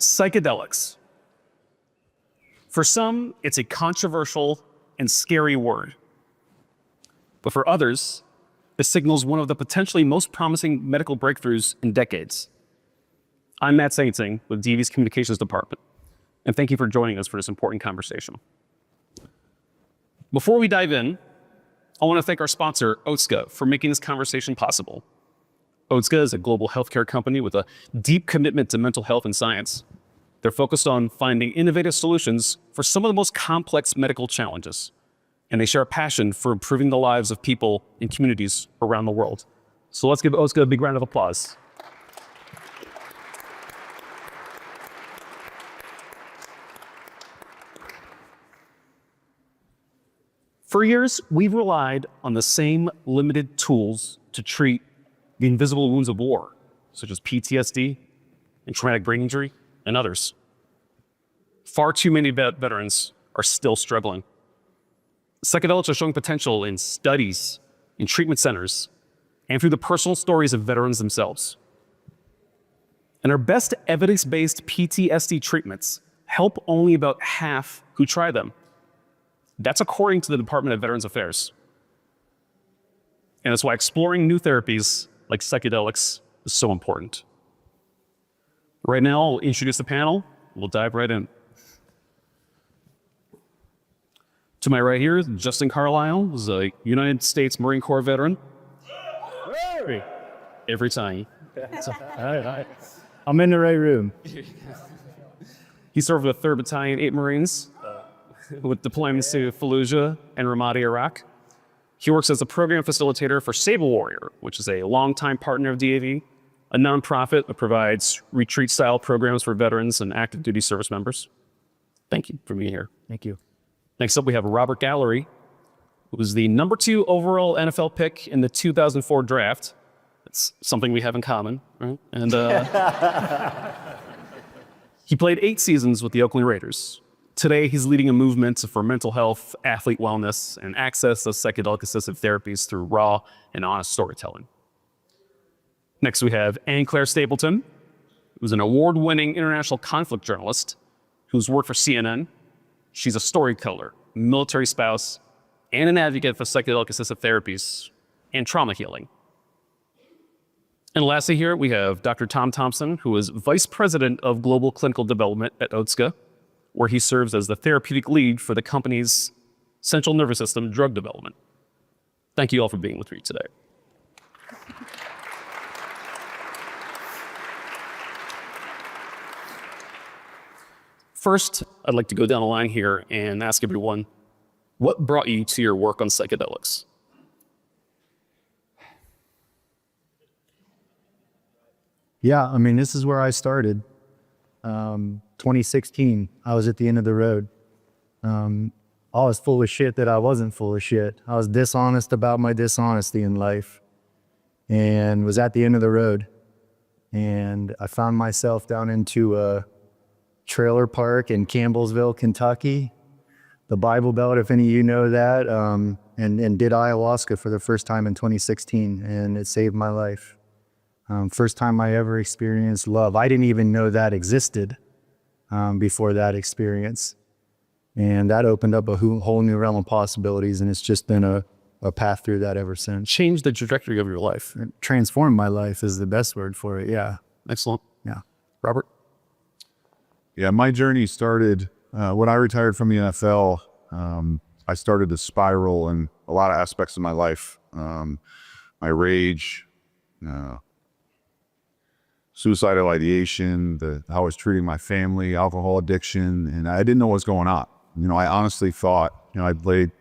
Psychedelics. For some, it's a controversial and scary word. But for others, it signals one of the potentially most promising medical breakthroughs in decades. I'm Matt Sainting with DAV's Communications Department, and thank you for joining us for this important conversation. Before we dive in, I want to thank our sponsor, Otsuka, for making this conversation possible. Otsuka is a global healthcare company with a deep commitment to mental health and science. They're focused on finding innovative solutions for some of the most complex medical challenges, and they share a passion for improving the lives of people in communities around the world. So let's give Otsuka a big round of applause. For years, we've relied on the same limited tools to treat the invisible wounds of war, such as PTSD and traumatic brain injury and others. Far too many veterans are still struggling. Psychedelics are showing potential in studies, in treatment centers, and through the personal stories of veterans themselves. And our best evidence-based PTSD treatments help only about half who try them. That's according to the Department of Veterans Affairs. And that's why exploring new therapies like psychedelics is so important. Right now, I'll introduce the panel. We'll dive right in. To my right here is Justin Carlisle, who's a United States Marine Corps veteran. Hey. Every time. I'm in the right room. He served with 3rd Battalion, 8 Marines, with deployments to Fallujah and Ramadi, Iraq. He works as a program facilitator for Sable Warrior, which is a longtime partner of DAV, a nonprofit that provides retreat-style programs for veterans and active duty service members. Thank you for being here. Thank you. Next up, we have Robert Gallery, who was the number 2 overall NFL pick in the 2004 draft. That's something we have in common, right? And he played 8 seasons with the Oakland Raiders. Today, he's leading a movement for mental health, athlete wellness, and access to psychedelic-assisted therapies through raw and honest storytelling. Next, we have AnneClaire Stapleton, who's an award-winning international conflict journalist who's worked for CNN. She's a storyteller, military spouse, and an advocate for psychedelic-assisted therapies and trauma healing. And lastly here, we have Dr. Tom Thompson, who is Vice President of Global Clinical Development at Otsuka, where he serves as the therapeutic lead for the company's central nervous system drug development. Thank you all for being with me today. First, I'd like to go down the line here and ask everyone, what brought you to your work on psychedelics? Yeah, I mean, this is where I started. 2016, I was at the end of the road. I was full of shit that I wasn't full of shit. I was dishonest about my dishonesty in life and was at the end of the road. And I found myself down into a trailer park in Campbellsville, Kentucky, the Bible Belt, if any of you know that, and did ayahuasca for the first time in 2016, and it saved my life. First time I ever experienced love. I didn't even know that existed before that experience. And that opened up a whole new realm of possibilities, and it's just been a path through that ever since. Changed the trajectory of your life. It transformed my life is the best word for it, yeah. Excellent. Yeah. Robert? Yeah, my journey started when I retired from the NFL. I started to spiral in a lot of aspects of my life. My rage, suicidal ideation, how I was treating my family, alcohol addiction, and I didn't know what was going on. You know, I honestly thought, I played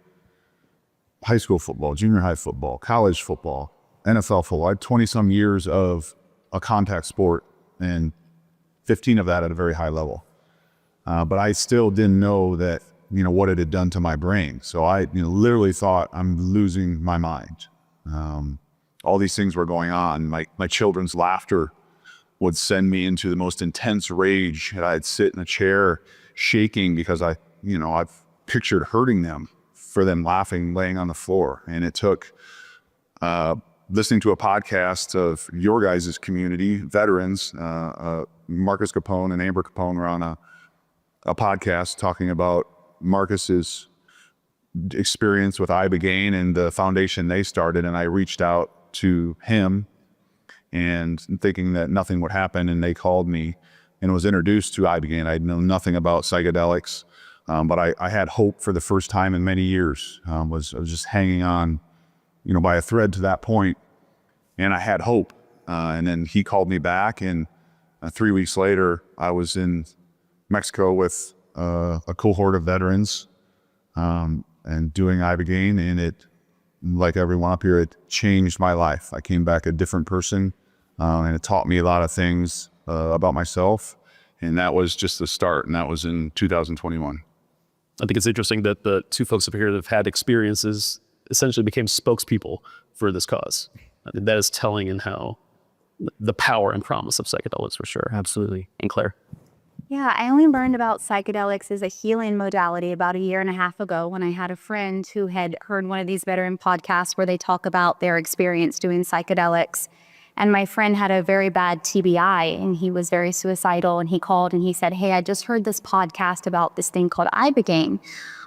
high school football, junior high football, college football, NFL football. I had 20-some years of a contact sport, and 15 of that at a very high level. But I still didn't know that, what it had done to my brain. So I literally thought I'm losing my mind. All these things were going on. My children's laughter would send me into the most intense rage. And I'd sit in a chair shaking because I've pictured hurting them for them laughing, laying on the floor. And it took listening to a podcast of your guys' community, veterans, Marcus Capone and Amber Capone were on a podcast talking about Marcus's experience with ibogaine and the foundation they started. And I reached out to him and thinking that nothing would happen. And they called me and was introduced to ibogaine. I know nothing about psychedelics, but I had hope for the first time in many years. I was just hanging on, by a thread to that point, and I had hope. And then he called me back, and 3 weeks later, I was in Mexico with a cohort of veterans and doing ibogaine, and it, like everyone up here, it changed my life. I came back a different person, and it taught me a lot of things about myself, and that was just the start, and that was in 2021. I think it's interesting that the two folks up here that have had experiences essentially became spokespeople for this cause. I think that is telling in how the power and promise of psychedelics, for sure. Absolutely. AnneClaire. Yeah, I only learned about psychedelics as a healing modality about 1.5 years ago when I had a friend who had heard one of these veteran podcasts where they talk about their experience doing psychedelics. And my friend had a very bad TBI, and he was very suicidal, and he called and he said, "Hey, I just heard this podcast about this thing called ibogaine.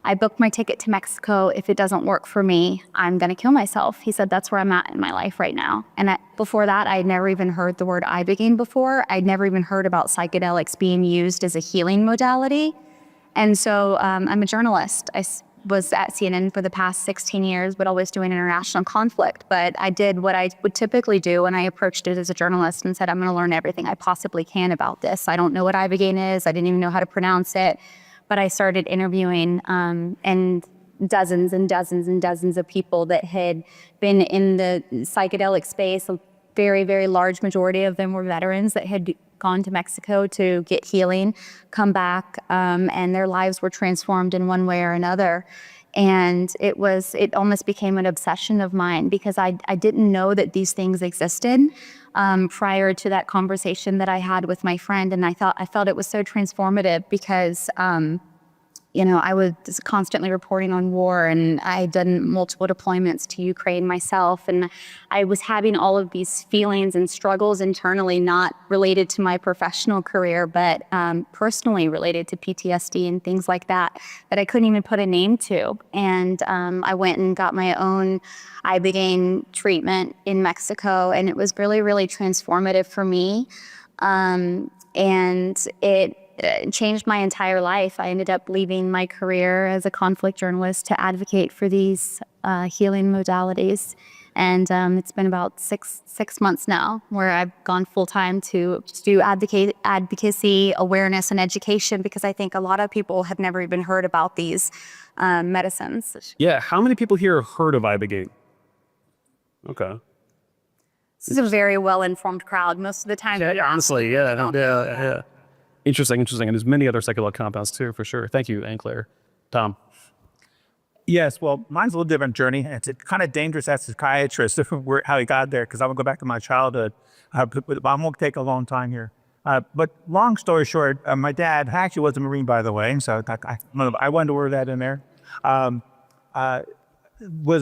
I booked my ticket to Mexico. If it doesn't work for me, I'm going to kill myself." He said, "That's where I'm at in my life right now." And before that, I'd never even heard the word ibogaine before. I'd never even heard about psychedelics being used as a healing modality. And so I'm a journalist. I was at CNN for the past 16 years, but always doing international conflict. But I did what I would typically do, and I approached it as a journalist and said, I'm going to learn everything I possibly can about this. I don't know what ibogaine is. I didn't even know how to pronounce it. But I started interviewing and dozens and dozens and dozens of people that had been in the psychedelic space. A very, very large majority of them were veterans that had gone to Mexico to get healing, come back, and their lives were transformed in one way or another. And it almost became an obsession of mine because I didn't know that these things existed prior to that conversation that I had with my friend. And I felt it was so transformative because I was constantly reporting on war, and I had done multiple deployments to Ukraine myself. And I was having all of these feelings and struggles internally, not related to my professional career, but personally related to PTSD and things like that I couldn't even put a name to. And I went and got my own ibogaine treatment in Mexico, and it was really, really transformative for me. And it changed my entire life. I ended up leaving my career as a conflict journalist to advocate for these healing modalities. And it's been about six months now where I've gone full time to just do advocacy, awareness, and education, because I think a lot of people have never even heard about these medicines. Yeah, how many people here have heard of ibogaine? Okay. This is a very well-informed crowd most of the time. Yeah, honestly, yeah. Interesting. And there's many other psychedelic compounds too, for sure. Thank you, AnneClaire. Tom. Yes, well, mine's a little different journey. It's kind of dangerous as a psychiatrist, how he got there, because I'm going to go back to my childhood. But I won't take a long time here. But long story short, my dad actually was a Marine, by the way, so I wanted to word that in there. Was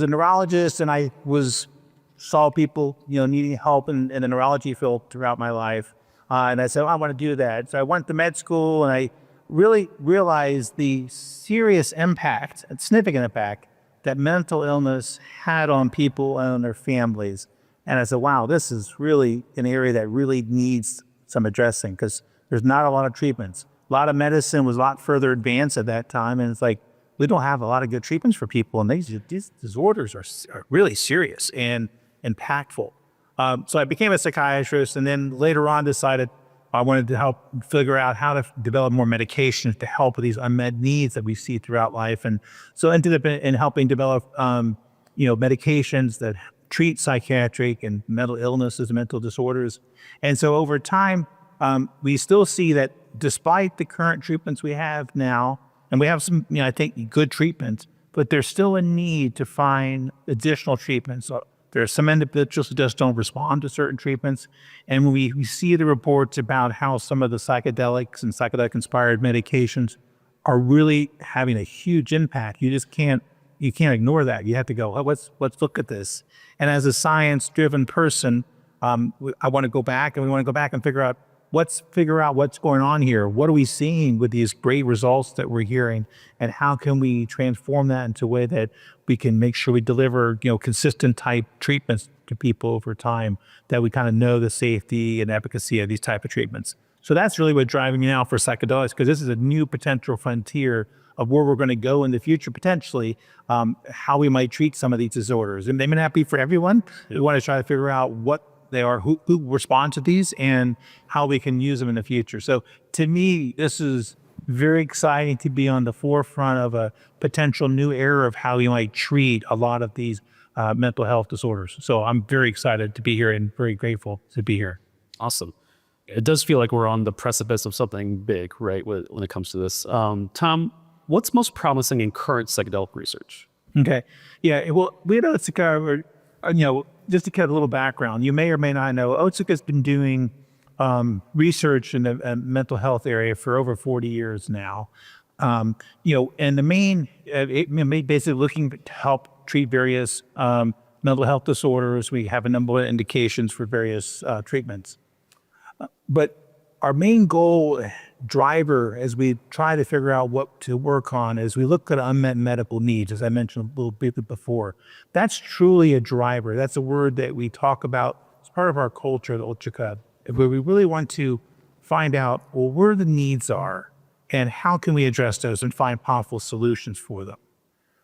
a neurologist, and I saw people needing help in the neurology field throughout my life. And I said, I want to do that. So I went to med school, and I really realized the serious impact, and significant impact, that mental illness had on people and on their families. And I said, wow, this is really an area that really needs some addressing, because there's not a lot of treatments. A lot of medicine was a lot further advanced at that time, and it's like, we don't have a lot of good treatments for people, and these disorders are really serious and impactful. So I became a psychiatrist, and then later on decided I wanted to help figure out how to develop more medications to help with these unmet needs that we see throughout life. And so I ended up in helping develop, medications that treat psychiatric and mental illnesses, mental disorders. And so over time, we still see that despite the current treatments we have now, and we have some, I think, good treatments, but there's still a need to find additional treatments. So there are some individuals who just don't respond to certain treatments. And when we see the reports about how some of the psychedelics and psychedelic-inspired medications are really having a huge impact, you just can't, you can't ignore that. You have to go, oh, let's look at this. And as a science-driven person, I want to go back, and we want to go back and figure out what's going on here. What are we seeing with these great results that we're hearing, and how can we transform that into a way that we can make sure we deliver, consistent type treatments to people over time, that we kind of know the safety and efficacy of these type of treatments. So that's really what's driving me now for psychedelics, because this is a new potential frontier of where we're going to go in the future, potentially, how we might treat some of these disorders. And they may not be for everyone. We want to try to figure out what they are, who respond to these, and how we can use them in the future. So to me, this is very exciting to be on the forefront of a potential new era of how we might treat a lot of these mental health disorders. So I'm very excited to be here and very grateful to be here. Awesome. It does feel like we're on the precipice of something big, right, when it comes to this. Tom, what's most promising in current psychedelic research? Okay. Yeah. Well, we at Otsuka, just to get a little background, you may or may not know, Otsuka has been doing research in the mental health area for over 40 years now. And the main, basically looking to help treat various mental health disorders. We have a number of indications for various treatments. But our main goal driver, as we try to figure out what to work on, is we look at unmet medical needs, as I mentioned a little bit before. That's truly a driver. That's a word that we talk about as part of our culture at Otsuka, where we really want to find out, well, where the needs are and how can we address those and find powerful solutions for them.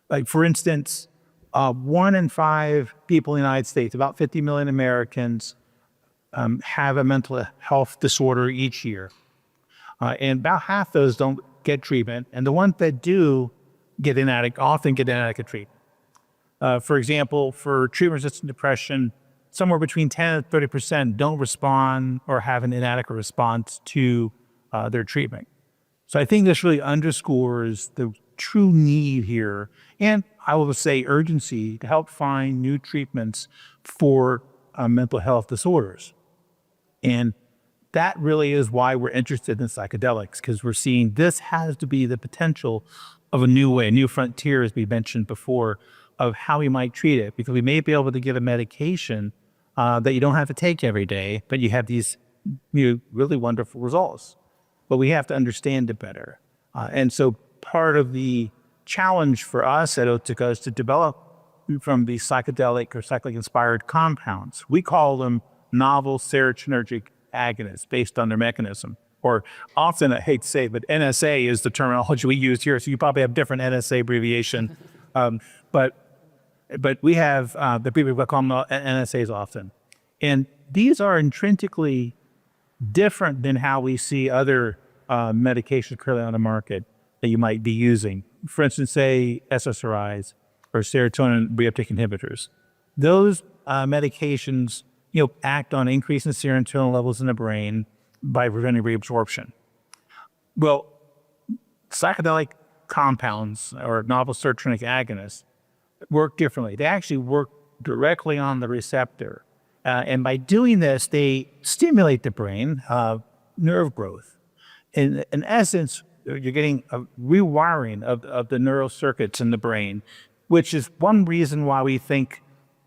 Like, for instance, 1 in 5 people in the United States, about 50 million Americans, have a mental health disorder each year. And about half those don't get treatment. And the ones that do often get inadequate treatment. For example, for treatment-resistant depression, somewhere between 10 and 30% don't respond or have an inadequate response to their treatment. So I think this really underscores the true need here, and I will say urgency, to help find new treatments for mental health disorders. And that really is why we're interested in psychedelics, because we're seeing this has to be the potential of a new way, a new frontier, as we mentioned before, of how we might treat it. Because we may be able to give a medication that you don't have to take every day, but you have these really wonderful results. But we have to understand it better. And so part of the challenge for us at Otsuka is to develop from these psychedelic or psychedelic-inspired compounds. We call them novel serotonergic agonists based on their mechanism. Or often, I hate to say it, but NSA is the terminology we use here, so you probably have different NSA abbreviation. But we have the people who call them NSAs often. And these are intrinsically different than how we see other medications currently on the market that you might be using. For instance, say SSRIs or serotonin reuptake inhibitors. Those medications act on increasing serotonin levels in the brain by preventing reabsorption. Well, psychedelic compounds or novel serotonergic agonists work differently. They actually work directly on the receptor. And by doing this, they stimulate the brain, nerve growth. In essence, you're getting a rewiring of the neural circuits in the brain, which is one reason why we think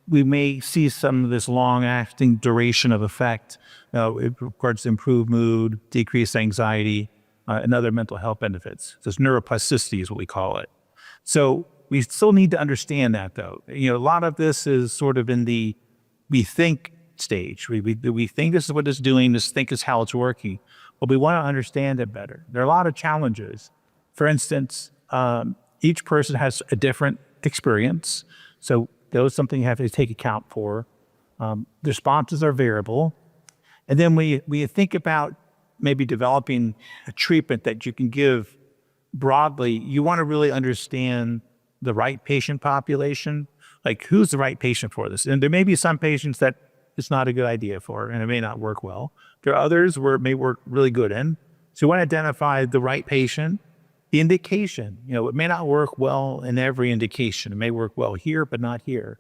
we may see some of this long-acting duration of effect. It regards to improved mood, decreased anxiety, and other mental health benefits. This neuroplasticity is what we call it. So we still need to understand that, though. A lot of this is sort of in the we think stage. We think this is what it's doing, this think is how it's working, but we want to understand it better. There are a lot of challenges. For instance, each person has a different experience, so those something you have to take account for. The responses are variable. And then we think about maybe developing a treatment that you can give broadly. You want to really understand the right patient population, like who's the right patient for this. And there may be some patients that it's not a good idea for, and it may not work well. There are others where it may work really good in. So you want to identify the right patient, the indication. It may not work well in every indication. It may work well here, but not here.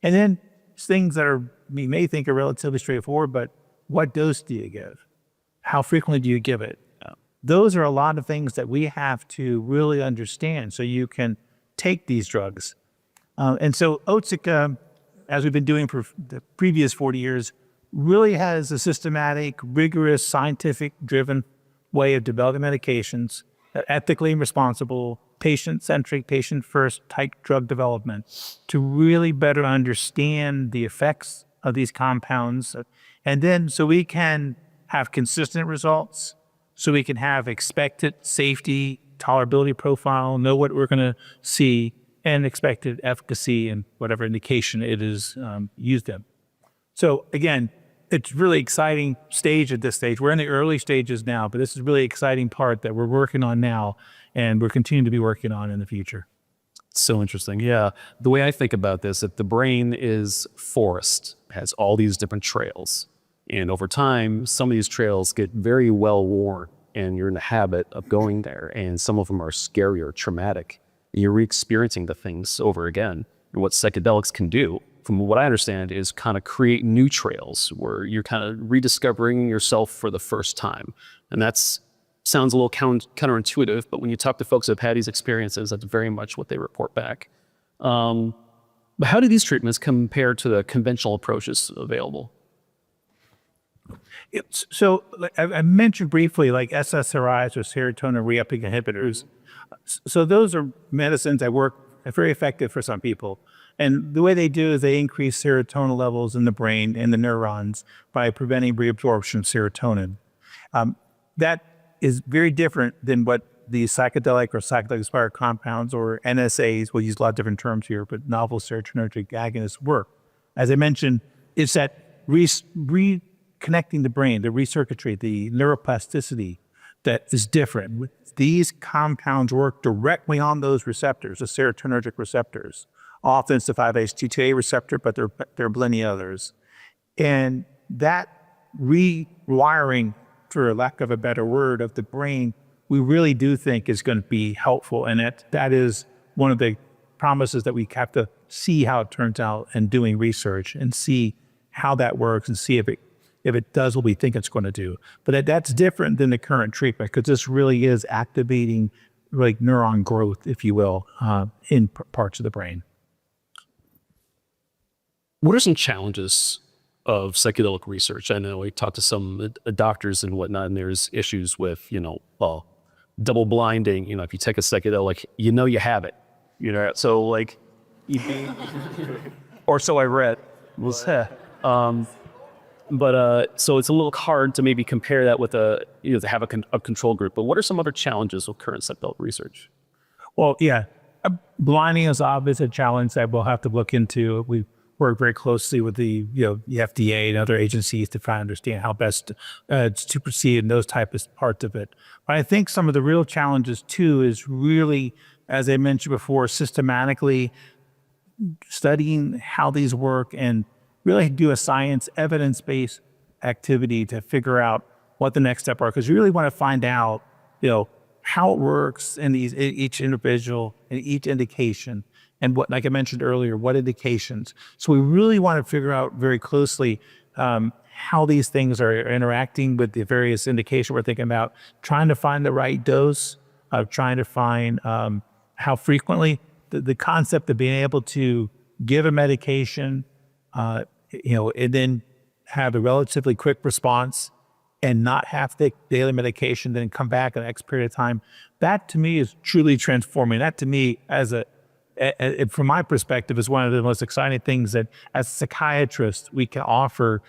And then things that we may think are relatively straightforward, but what dose do you give? How frequently do you give it? Those are a lot of things that we have to really understand so you can take these drugs. And so Otsuka, as we've been doing for the previous 40 years, really has a systematic, rigorous, scientific-driven way of developing medications, ethically responsible, patient-centric, patient-first type drug development to really better understand the effects of these compounds. And then so we can have consistent results, so we can have expected safety, tolerability profile, know what we're going to see, and expected efficacy in whatever indication it is used in. So again, it's really exciting stage at this stage. We're in the early stages now, but this is really exciting part that we're working on now and we're continuing to be working on in the future. So interesting. Yeah. The way I think about this, if the brain is forest, has all these different trails, and over time, some of these trails get very well worn and you're in the habit of going there, and some of them are scary or traumatic. You're re-experiencing the things over again. And what psychedelics can do, from what I understand, is kind of create new trails where you're kind of rediscovering yourself for the first time. And that's sounds a little counterintuitive, but when you talk to folks who have had these experiences, that's very much what they report back. But how do these treatments compare to the conventional approaches available? So I mentioned briefly like SSRIs or serotonin re-upping inhibitors. So those are medicines that work very effective for some people. And the way they do is they increase serotonin levels in the brain and the neurons by preventing reabsorption of serotonin. That is very different than what the psychedelic or psychedelic-inspired compounds or NSAs, we'll use a lot of different terms here, but novel serotonergic agonists work. As I mentioned, it's that reconnecting the brain, the recircuitry, the neuroplasticity that is different. These compounds work directly on those receptors, the serotonergic receptors. Often it's the 5-HT2A receptor, but there are plenty others. And that rewiring, for lack of a better word, of the brain, we really do think is going to be helpful. And that is one of the promises that we have to see how it turns out and doing research and see how that works and see if it does what we think it's going to do. But that's different than the current treatment because this really is activating like neuron growth, if you will, in parts of the brain. What are some challenges of psychedelic research? I know we talked to some doctors and whatnot, and there's issues with, double blinding. If you take a psychedelic, you have it, so like, or so I read. So it's a little hard to maybe compare that with to have a control group. But what are some other challenges with current psychedelic research? Well, yeah, blinding is obviously a challenge that we'll have to look into. We work very closely with the FDA and other agencies to try to understand how best to proceed in those type of parts of it. But I think some of the real challenges too is really, as I mentioned before, systematically studying how these work and really do a science evidence-based activity to figure out what the next step are, because you really want to find out, how it works in each individual and each indication. And what, like I mentioned earlier, what indications. So we really want to figure out very closely how these things are interacting with the various indications we're thinking about, trying to find the right dose, trying to find how frequently, the concept of being able to give a medication, and then have a relatively quick response and not have to take daily medication, then come back in the next period of time. That to me is truly transforming. That to me, from my perspective, is one of the most exciting things that as a psychiatrist, we can offer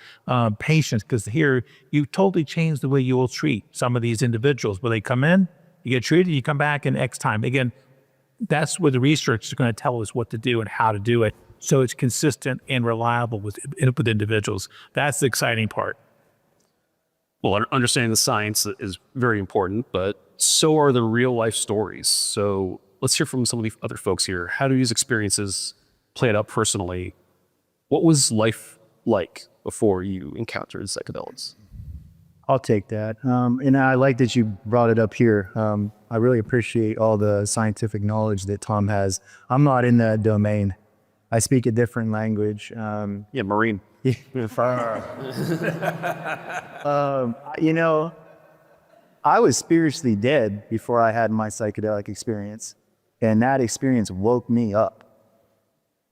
patients, because here you totally change the way you will treat some of these individuals. When they come in, you get treated, you come back in X time. Again, that's where the research is going to tell us what to do and how to do it. So it's consistent and reliable with individuals. That's the exciting part. Well, understanding the science is very important, but so are the real life stories. So let's hear from some of the other folks here. How do these experiences play out personally? What was life like before you encountered psychedelics? I'll take that. And I like that you brought it up here. I really appreciate all the scientific knowledge that Tom has. I'm not in that domain. I speak a different language. Yeah, Marine. I was spiritually dead before I had my psychedelic experience. And that experience woke me up.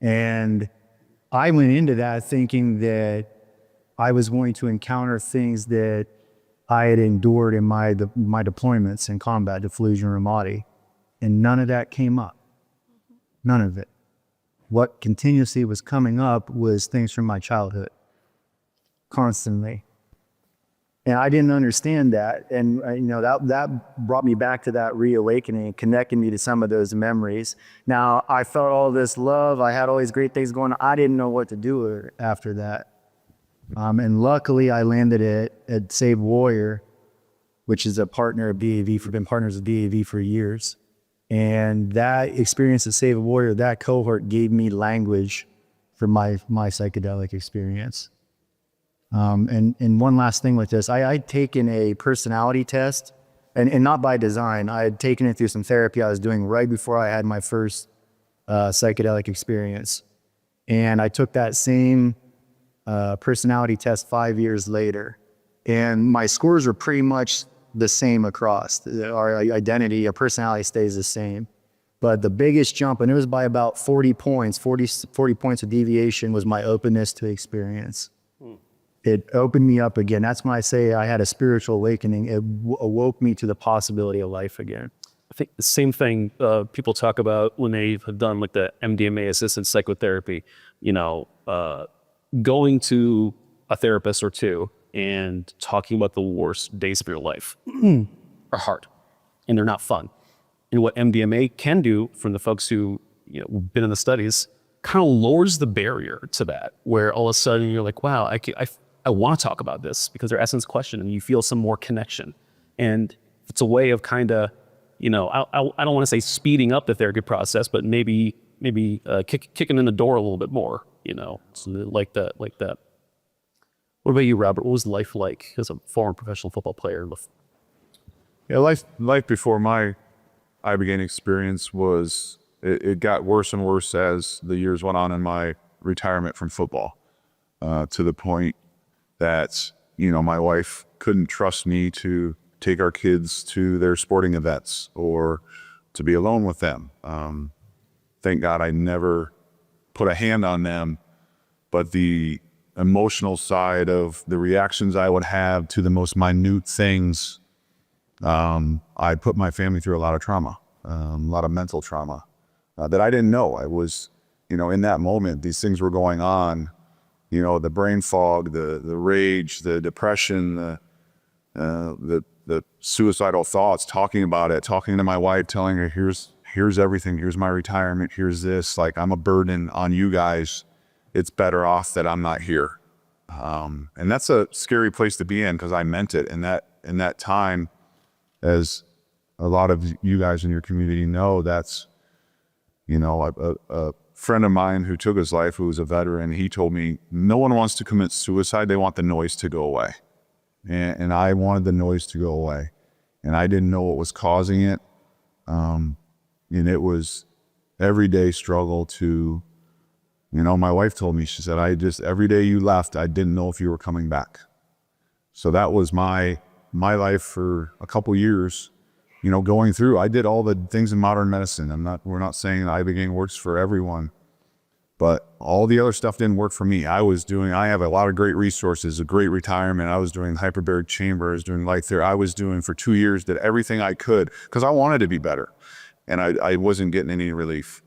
And I went into that thinking that I was going to encounter things that I had endured in my deployments in combat, the Fallujah and Ramadi. And none of that came up. None of it. What continuously was coming up was things from my childhood, constantly. And I didn't understand that. And that brought me back to that reawakening, connected me to some of those memories. Now, I felt all this love. I had all these great things going on. I didn't know what to do after that. And luckily, I landed at Save Warrior, which is a partner of DAV. We've been partners with DAV for years. And that experience at Save Warrior, that cohort gave me language for my psychedelic experience. And one last thing with this, I'd taken a personality test, and not by design. I had taken it through some therapy I was doing right before I had my first psychedelic experience. And I took that same personality test 5 years later. And my scores were pretty much the same across. Our identity, our personality stays the same. But the biggest jump, and it was by about 40 points, 40 points of deviation, was my openness to experience. It opened me up again. That's when I say I had a spiritual awakening. It awoke me to the possibility of life again. I think the same thing people talk about when they have done like the MDMA-assisted psychotherapy, going to a therapist or two and talking about the worst days of your life are hard, and they're not fun. And what MDMA can do, from the folks who been in the studies, kind of lowers the barrier to that, where all of a sudden you're like, wow, I want to talk about this, because they're asking this question and you feel some more connection. And it's a way of kind of, I don't want to say speeding up the therapy process, but maybe kicking in the door a little bit more, so like that. What about you, Robert? What was life like as a former professional football player? Yeah, life before my ibogaine experience was, it got worse and worse as the years went on in my retirement from football, to the point that, my wife couldn't trust me to take our kids to their sporting events or to be alone with them. Thank God I never put a hand on them, but the emotional side of the reactions I would have to the most minute things, I put my family through a lot of trauma, a lot of mental trauma that I didn't know. I was, in that moment, these things were going on, the brain fog, the rage, the depression, the suicidal thoughts, talking about it, talking to my wife, telling her, here's everything, here's my retirement, here's this, like, I'm a burden on you guys. It's better off that I'm not here. And that's a scary place to be in, because I meant it. And in that time, as a lot of you guys in your community know, that's, a friend of mine who took his life, who was a veteran, he told me, no one wants to commit suicide. They want the noise to go away. And I wanted the noise to go away. And I didn't know what was causing it. And it was everyday struggle to, my wife told me, she said, every day you left, I didn't know if you were coming back. So that was my life for a couple years, going through. I did all the things in modern medicine. We're not saying that ibogaine works for everyone, but all the other stuff didn't work for me. I have a lot of great resources, a great retirement. I was doing hyperbaric chamber, I was doing light therapy. I was doing for 2 years, did everything I could, because I wanted to be better. And I wasn't getting any relief.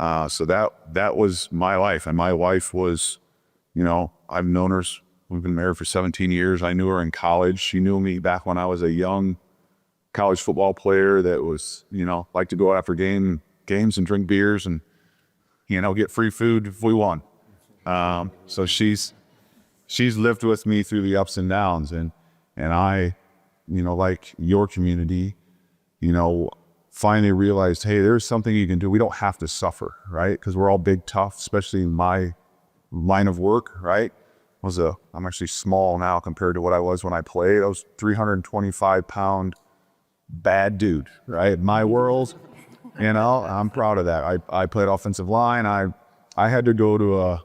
So that was my life. And my wife was, I've known her, we've been married for 17 years. I knew her in college. She knew me back when I was a young college football player that was, liked to go after games and drink beers and, get free food if we won. So she's lived with me through the ups and downs. And I, like your community, finally realized, hey, there's something you can do. We don't have to suffer, right? Because we're all big, tough, especially in my line of work, right? I'm actually small now compared to what I was when I played. I was 325-pound bad dude, right? My world, I'm proud of that. I played offensive line. I had to go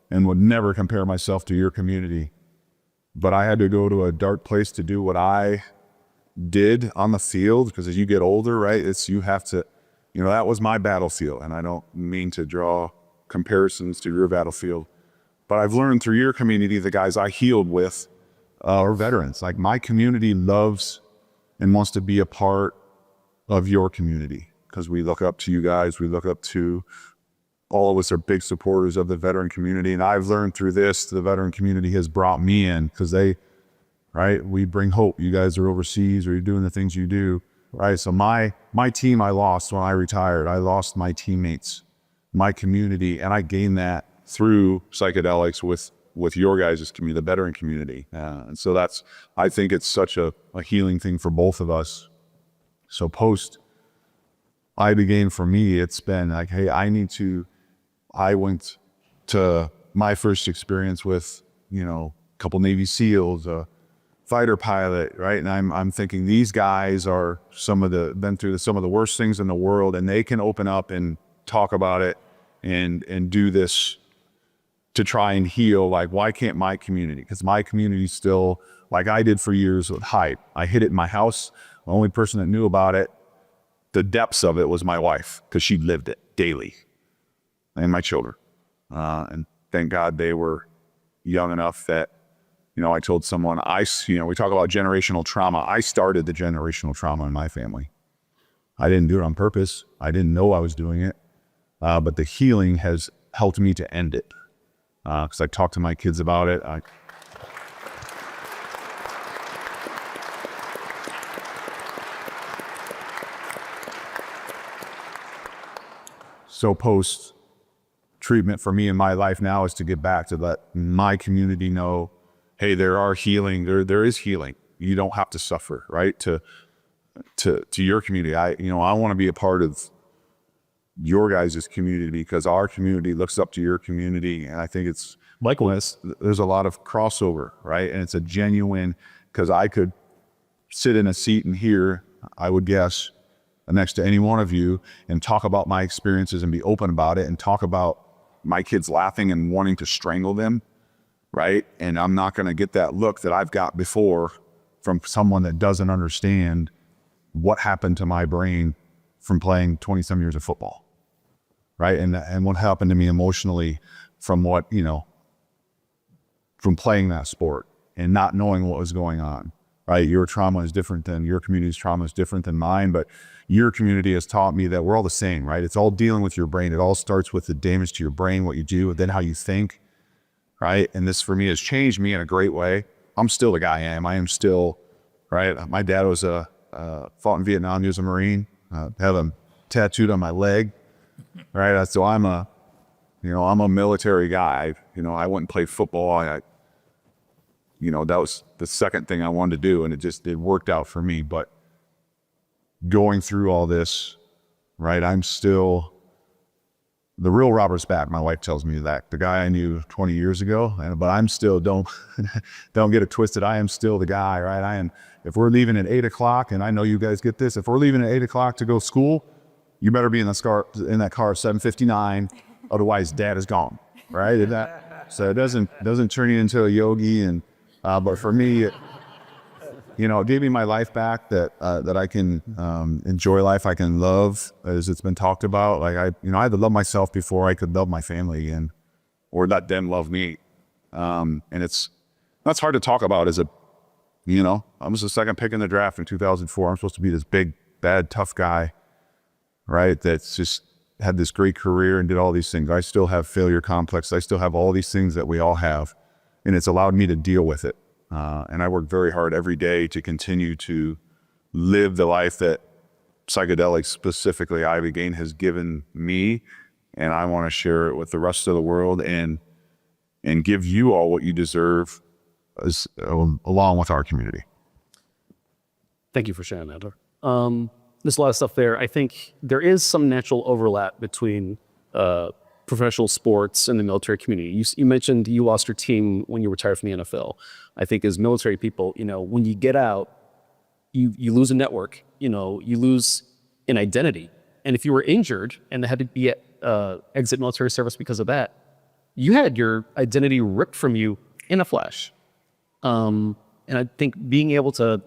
and would never compare myself to your community, but I had to go to a dark place to do what I did on the field, because as you get older, right, you have to You know, that was my battlefield, and I don't mean to draw comparisons to your battlefield, but I've learned through your community, the guys I healed with are veterans. Like, my community loves and wants to be a part of your community because we look up to you guys. We look up to, all of us are big supporters of the veteran community. And I've learned through this, the veteran community has brought me in because we bring hope. You guys are overseas, or you're doing the things you do, right? So my team I lost when I retired. I lost my teammates, my community, and I gained that through psychedelics with your guys' community, the veteran community. And so I think it's such a healing thing for both of us. So post ibogaine for me, it's been like, hey, I went to my first experience with, a couple Navy SEALs, a fighter pilot, right? And I'm thinking these guys are been through some of the worst things in the world, and they can open up and talk about it and do this to try and heal. Like, why can't my community? Because my community still, like I did for years with hype. I hid it in my house. The only person that knew about it, the depths of it, was my wife, because she lived it daily, and my children. And thank God they were young enough that, I told someone, we talk about generational trauma. I started the generational trauma in my family. I didn't do it on purpose. I didn't know I was doing it. But the healing has helped me to end it. Because I talked to my kids about it. So post treatment for me in my life now is to get back to let my community know, hey, there is healing. You don't have to suffer, right? To your community. I want to be a part of your guys' community, because our community looks up to your community. And I think it's likewise, there's a lot of crossover, right? And it's a genuine, because I could sit in a seat and hear, I would guess, next to any one of you and talk about my experiences and be open about it and talk about my kids laughing and wanting to strangle them, right? And I'm not going to get that look that I've got before from someone that doesn't understand what happened to my brain from playing 20-some years of football. Right. And what happened to me emotionally from from playing that sport and not knowing what was going on. Right. Your trauma is different than your community's trauma is different than mine. But your community has taught me that we're all the same. Right. It's all dealing with your brain. It all starts with the damage to your brain, what you do, and then how you think. Right. And this for me has changed me in a great way. I'm still the guy I am. I am still. Right. My dad was fought in Vietnam. He was a Marine. Have him tattooed on my leg. Right. So I'm a military guy. I went and played football. That was the second thing I wanted to do, and it worked out for me. But going through all this, right, I'm still, the real Robert's back. My wife tells me that, the guy I knew 20 years ago, but I'm still, don't get it twisted. I am still the guy, right? If we're leaving at 8 o'clock, and I know you guys get this, if we're leaving at 8 o'clock to go to school, you better be in that car at 7:59, otherwise Dad is gone, right? So it doesn't turn you into a yogi, but for me, it gave me my life back, that I can enjoy life, I can love, as it's been talked about. Like I had to love myself before I could love my family or let them love me, and that's hard to talk about. I was the second pick in the draft in 2004. I'm supposed to be this big, bad, tough guy, right? That's just had this great career and did all these things. I still have failure complex. I still have all these things that we all have, and it's allowed me to deal with it. And I work very hard every day to continue to live the life that psychedelics, specifically ibogaine, has given me. And I want to share it with the rest of the world and give you all what you deserve, along with our community. Thank you for sharing that. There's a lot of stuff there. I think there is some natural overlap between professional sports and the military community. You mentioned you lost your team when you retired from the NFL. I think as military people, when you get out, you lose a network, you lose an identity. And if you were injured and had to be exit military service because of that, you had your identity ripped from you in a flash. And I think being able to,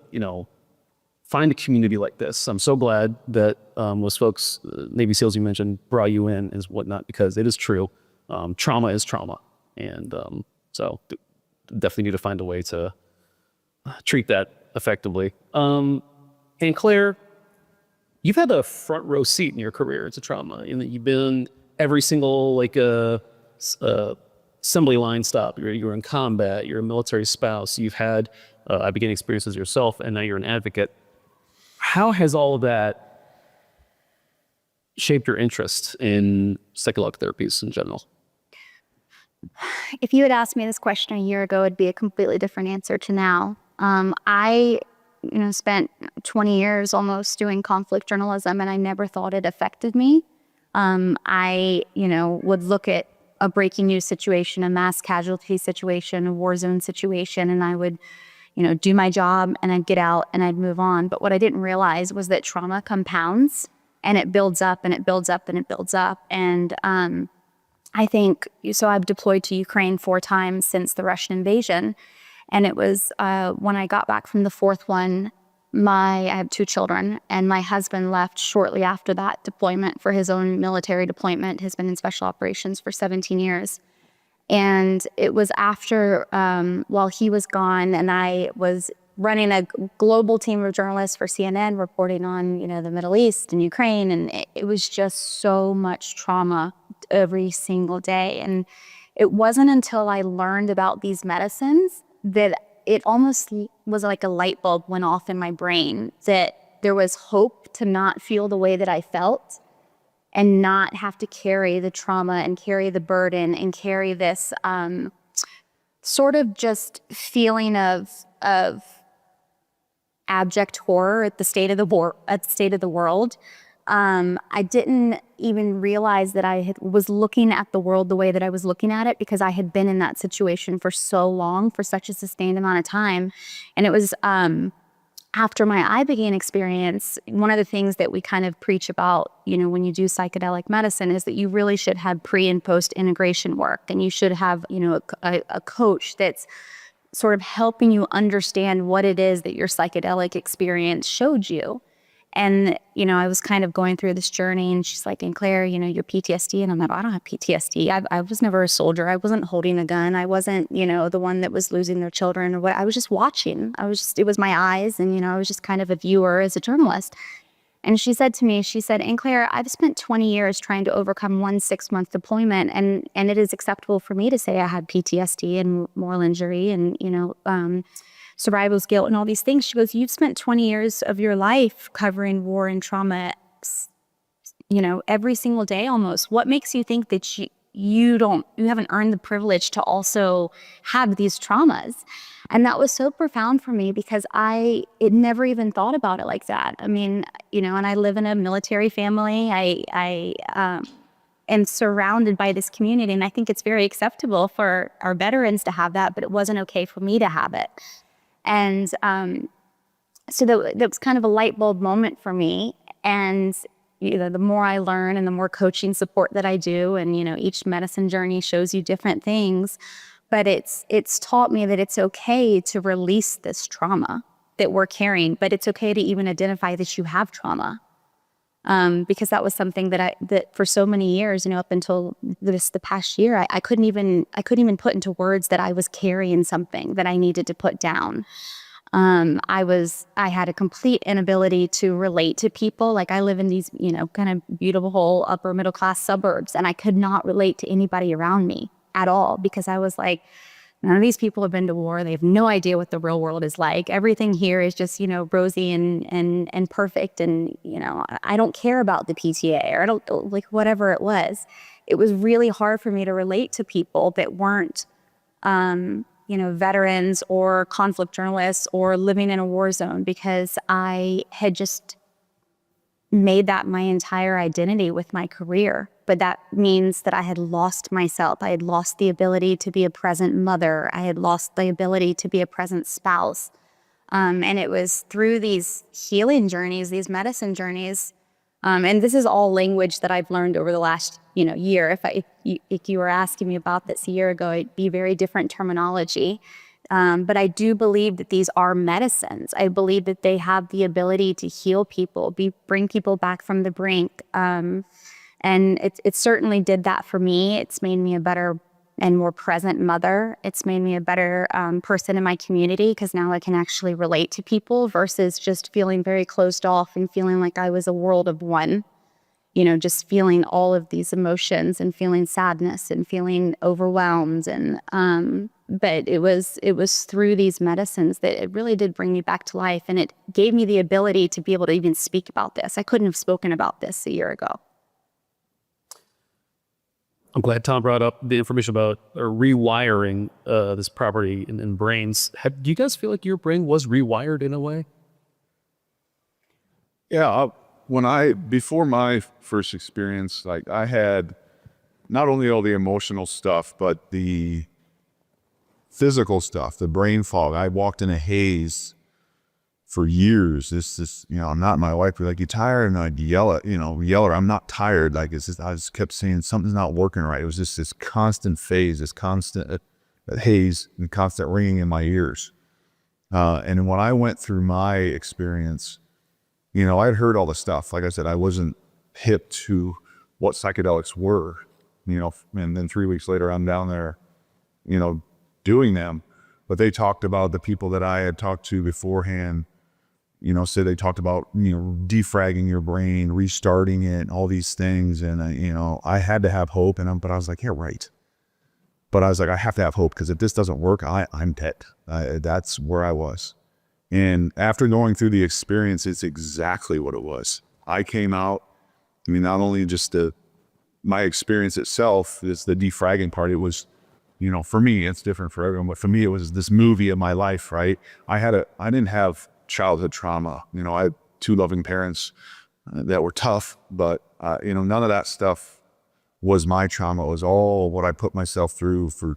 find a community like this. I'm so glad that those folks, Navy SEALs you mentioned, brought you in and whatnot, because it is true. Trauma is trauma. And so definitely need to find a way to treat that effectively. AnneClaire, you've had a front row seat in your career to trauma, in that you've been every single assembly line stop. You're in combat, you're a military spouse, you've had ibogaine experiences yourself, and now you're an advocate. How has all of that shaped your interest in psychedelic therapies in general? If you had asked me this question a year ago, it'd be a completely different answer to now. I spent 20 years almost doing conflict journalism, and I never thought it affected me. I would look at a breaking news situation, a mass casualty situation, a war zone situation, and I would, do my job, and I'd get out and I'd move on. But what I didn't realize was that trauma compounds, and it builds up and it builds up and it builds up. And I think, so I've deployed to Ukraine 4 times since the Russian invasion. And it was when I got back from the 4th one, I have 2 children, and my husband left shortly after that deployment for his own military deployment. He's been in special operations for 17 years. And it was after, while he was gone, and I was running a global team of journalists for CNN reporting on, the Middle East and Ukraine. And it was just so much trauma every single day. And it wasn't until I learned about these medicines that it almost was like a light bulb went off in my brain, that there was hope to not feel the way that I felt and not have to carry the trauma and carry the burden and carry this sort of just feeling of abject horror at the state of the world. I didn't even realize that I was looking at the world the way that I was looking at it, because I had been in that situation for so long, for such a sustained amount of time. And it was after my ibogaine experience, one of the things that we kind of preach about, when you do psychedelic medicine, is that you really should have pre and post integration work, and you should have, a coach that's sort of helping you understand what it is that your psychedelic experience showed you. And, I was kind of going through this journey, and she's like, AnneClaire, your PTSD. And I'm like, I don't have PTSD. I was never a soldier. I wasn't holding a gun. I wasn't, the one that was losing their children or what. I was just watching. It was my eyes. And, I was just kind of a viewer as a journalist. And she said to me, AnneClaire, I've spent 20 years trying to overcome 1 6-month deployment. And it is acceptable for me to say I had PTSD and moral injury and, survival's guilt and all these things. She goes, you've spent 20 years of your life covering war and trauma, every single day almost. What makes you think that you haven't earned the privilege to also have these traumas? And that was so profound for me, because it never even thought about it like that. I mean, and I live in a military family. I am surrounded by this community, and I think it's very acceptable for our veterans to have that, but it wasn't okay for me to have it. And so that was kind of a light bulb moment for me. And the more I learn and the more coaching support that I do, and each medicine journey shows you different things, but it's taught me that it's okay to release this trauma that we're carrying, but it's okay to even identify that you have trauma. Because that was something that for so many years, up until the past year, I couldn't even put into words that I was carrying something that I needed to put down. I had a complete inability to relate to people. Like, I live in these, kind of beautiful upper middle class suburbs, and I could not relate to anybody around me at all, because I was like, none of these people have been to war. They have no idea what the real world is like. Everything here is just, rosy and perfect. And, I don't care about the PTA, or I don't, like, whatever it was. It was really hard for me to relate to people that weren't, veterans or conflict journalists or living in a war zone, because I had just made that my entire identity with my career. But that means that I had lost myself. I had lost the ability to be a present mother. I had lost the ability to be a present spouse. And it was through these healing journeys, these medicine journeys, and this is all language that I've learned over the last, year. If you were asking me about this a year ago, it'd be very different terminology. But I do believe that these are medicines. I believe that they have the ability to heal people, bring people back from the brink. And it certainly did that for me. It's made me a better and more present mother. It's made me a better person in my community, because now I can actually relate to people versus just feeling very closed off and feeling like I was a world of one. You know, just feeling all of these emotions and feeling sadness and feeling overwhelmed. And but it was through these medicines that it really did bring me back to life, and it gave me the ability to be able to even speak about this. I couldn't have spoken about this a year ago. I'm glad Tom brought up the information about rewiring this property in brains. Do you guys feel like your brain was rewired in a way? Yeah, before my first experience, like I had not only all the emotional stuff, but the physical stuff, the brain fog. I walked in a haze for years. This, I'm not my wife. We're like, you tired? And I'd yell at her, I'm not tired. Like, it's just, I just kept saying something's not working right. It was just this constant phase, this constant haze and constant ringing in my ears. And when I went through my experience, I'd heard all the stuff. Like I said, I wasn't hip to what psychedelics were, and then 3 weeks later, I'm down there, doing them. But they talked about the people that I had talked to beforehand, so they talked about, defragging your brain, restarting it, all these things. And, I had to have hope. But I was like, yeah, right. But I was like, I have to have hope, because if this doesn't work, I'm dead. That's where I was. And after going through the experience, it's exactly what it was. I came out, not only just my experience itself, is the defragging part. It was, for me, it's different for everyone, but for me, it was this movie of my life, right? I didn't have childhood trauma. I had two loving parents that were tough, but, none of that stuff was my trauma. It was all what I put myself through for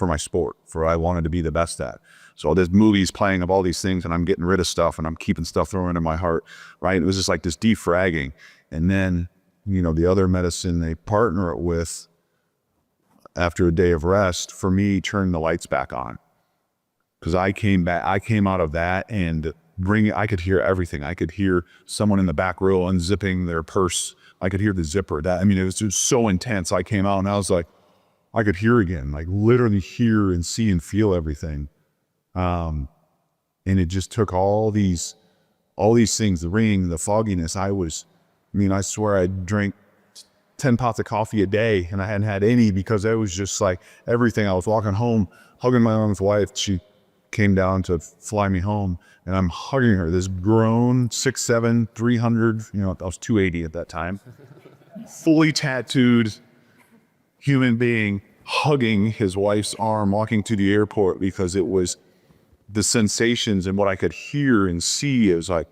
my sport, for what I wanted to be the best at. So there's movies playing of all these things, and I'm getting rid of stuff, and I'm keeping stuff thrown into my heart, right? It was just like this defragging. And then, the other medicine they partner it with, after a day of rest, for me, turned the lights back on. Because I came out of that, and I could hear everything. I could hear someone in the back row unzipping their purse. I could hear the zipper. It was just so intense. I came out and I was like, I could hear again, like literally hear and see and feel everything. And it just took all these things, the ringing, the fogginess. I swear I drank 10 pots of coffee a day, and I hadn't had any, because it was just like everything. I was walking home, hugging my mom's wife. She came down to fly me home, and I'm hugging her, this grown 6'7", 300, I was 280 at that time, fully tattooed human being, hugging his wife's arm, walking to the airport, because it was the sensations and what I could hear and see. It was like,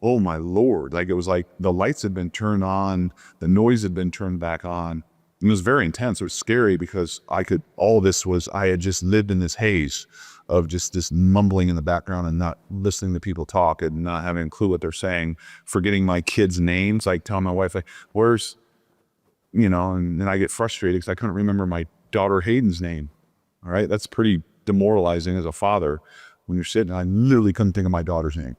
oh my Lord. Like, it was like the lights had been turned on, the noise had been turned back on. And it was very intense. It was scary, because I had just lived in this haze of just this mumbling in the background and not listening to people talk and not having a clue what they're saying, forgetting my kids' names, like telling my wife, like, where's, and then I get frustrated because I couldn't remember my daughter Hayden's name. All right. That's pretty demoralizing as a father when you're sitting. I literally couldn't think of my daughter's name.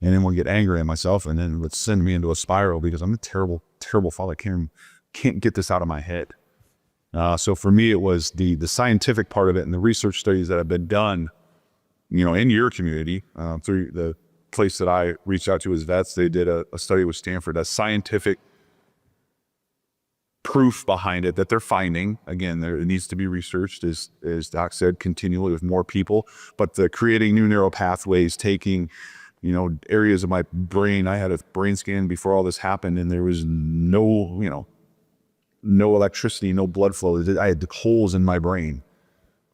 And then would get angry at myself, and then it would send me into a spiral, because I'm a terrible, terrible father. Can't get this out of my head. So for me, it was the scientific part of it, and the research studies that have been done, in your community, through the place that I reached out to as vets. They did a study with Stanford, a scientific proof behind it that they're finding. Again, it needs to be researched, as Doc said, continually with more people, but the creating new neural pathways, taking areas of my brain. I had a brain scan before all this happened, and there was no electricity, no blood flow. I had holes in my brain.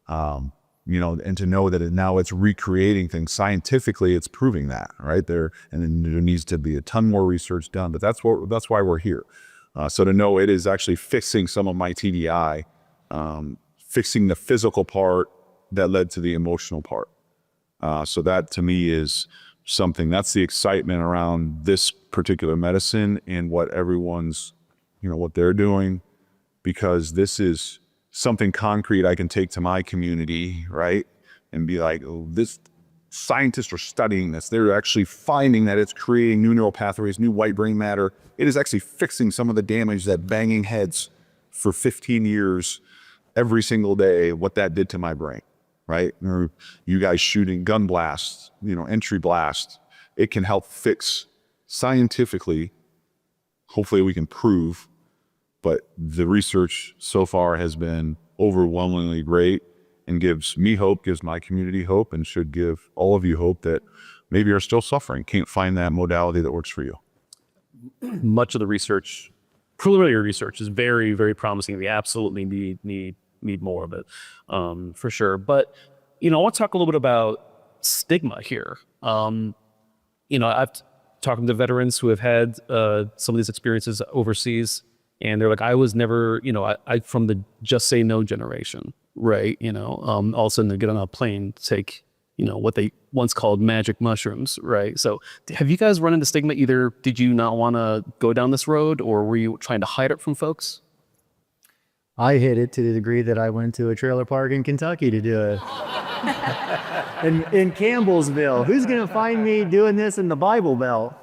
And to know that now it's recreating things scientifically, it's proving that right there. And then there needs to be a ton more research done, but that's why we're here. So to know it is actually fixing some of my TDI, fixing the physical part that led to the emotional part. So that to me is something, that's the excitement around this particular medicine and what everyone's, what they're doing, because this is something concrete I can take to my community, right? and be like, oh, this scientists are studying this. They're actually finding that it's creating new neural pathways, new white brain matter. It is actually fixing some of the damage that banging heads for 15 years every single day, what that did to my brain, right? Or you guys shooting gun blasts, entry blast. It can help fix scientifically. Hopefully we can prove, but the research so far has been overwhelmingly great and gives me hope, gives my community hope, and should give all of you hope that maybe you're still suffering, can't find that modality that works for you. Much of the research, preliminary research, is very, very promising. We absolutely need more of it, for sure. But, I want to talk a little bit about stigma here. I've talking to veterans who have had some of these experiences overseas, and they're like, I was never, I from the just say no generation, right? All of a sudden they get on a plane, take, what they once called magic mushrooms, right? So have you guys run into stigma? Either did you not want to go down this road, or were you trying to hide it from folks? I hit it to the degree that I went to a trailer park in Kentucky to do it. in Campbellsville. Who's going to find me doing this in the Bible Belt?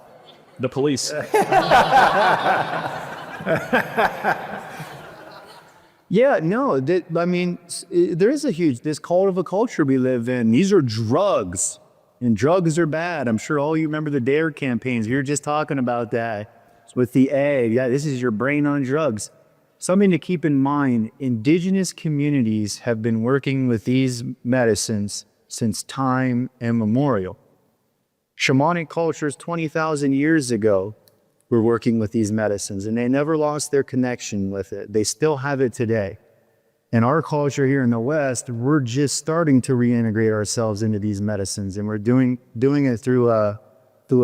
The police. Yeah, no, there is this cult of a culture we live in. These are drugs, and drugs are bad. I'm sure all you remember the DARE campaigns. We were just talking about that with the A. Yeah, this is your brain on drugs. Something to keep in mind, indigenous communities have been working with these medicines since time immemorial. Shamanic cultures 20,000 years ago were working with these medicines, and they never lost their connection with it. They still have it today. In our culture here in the West, we're just starting to reintegrate ourselves into these medicines, and we're doing it through a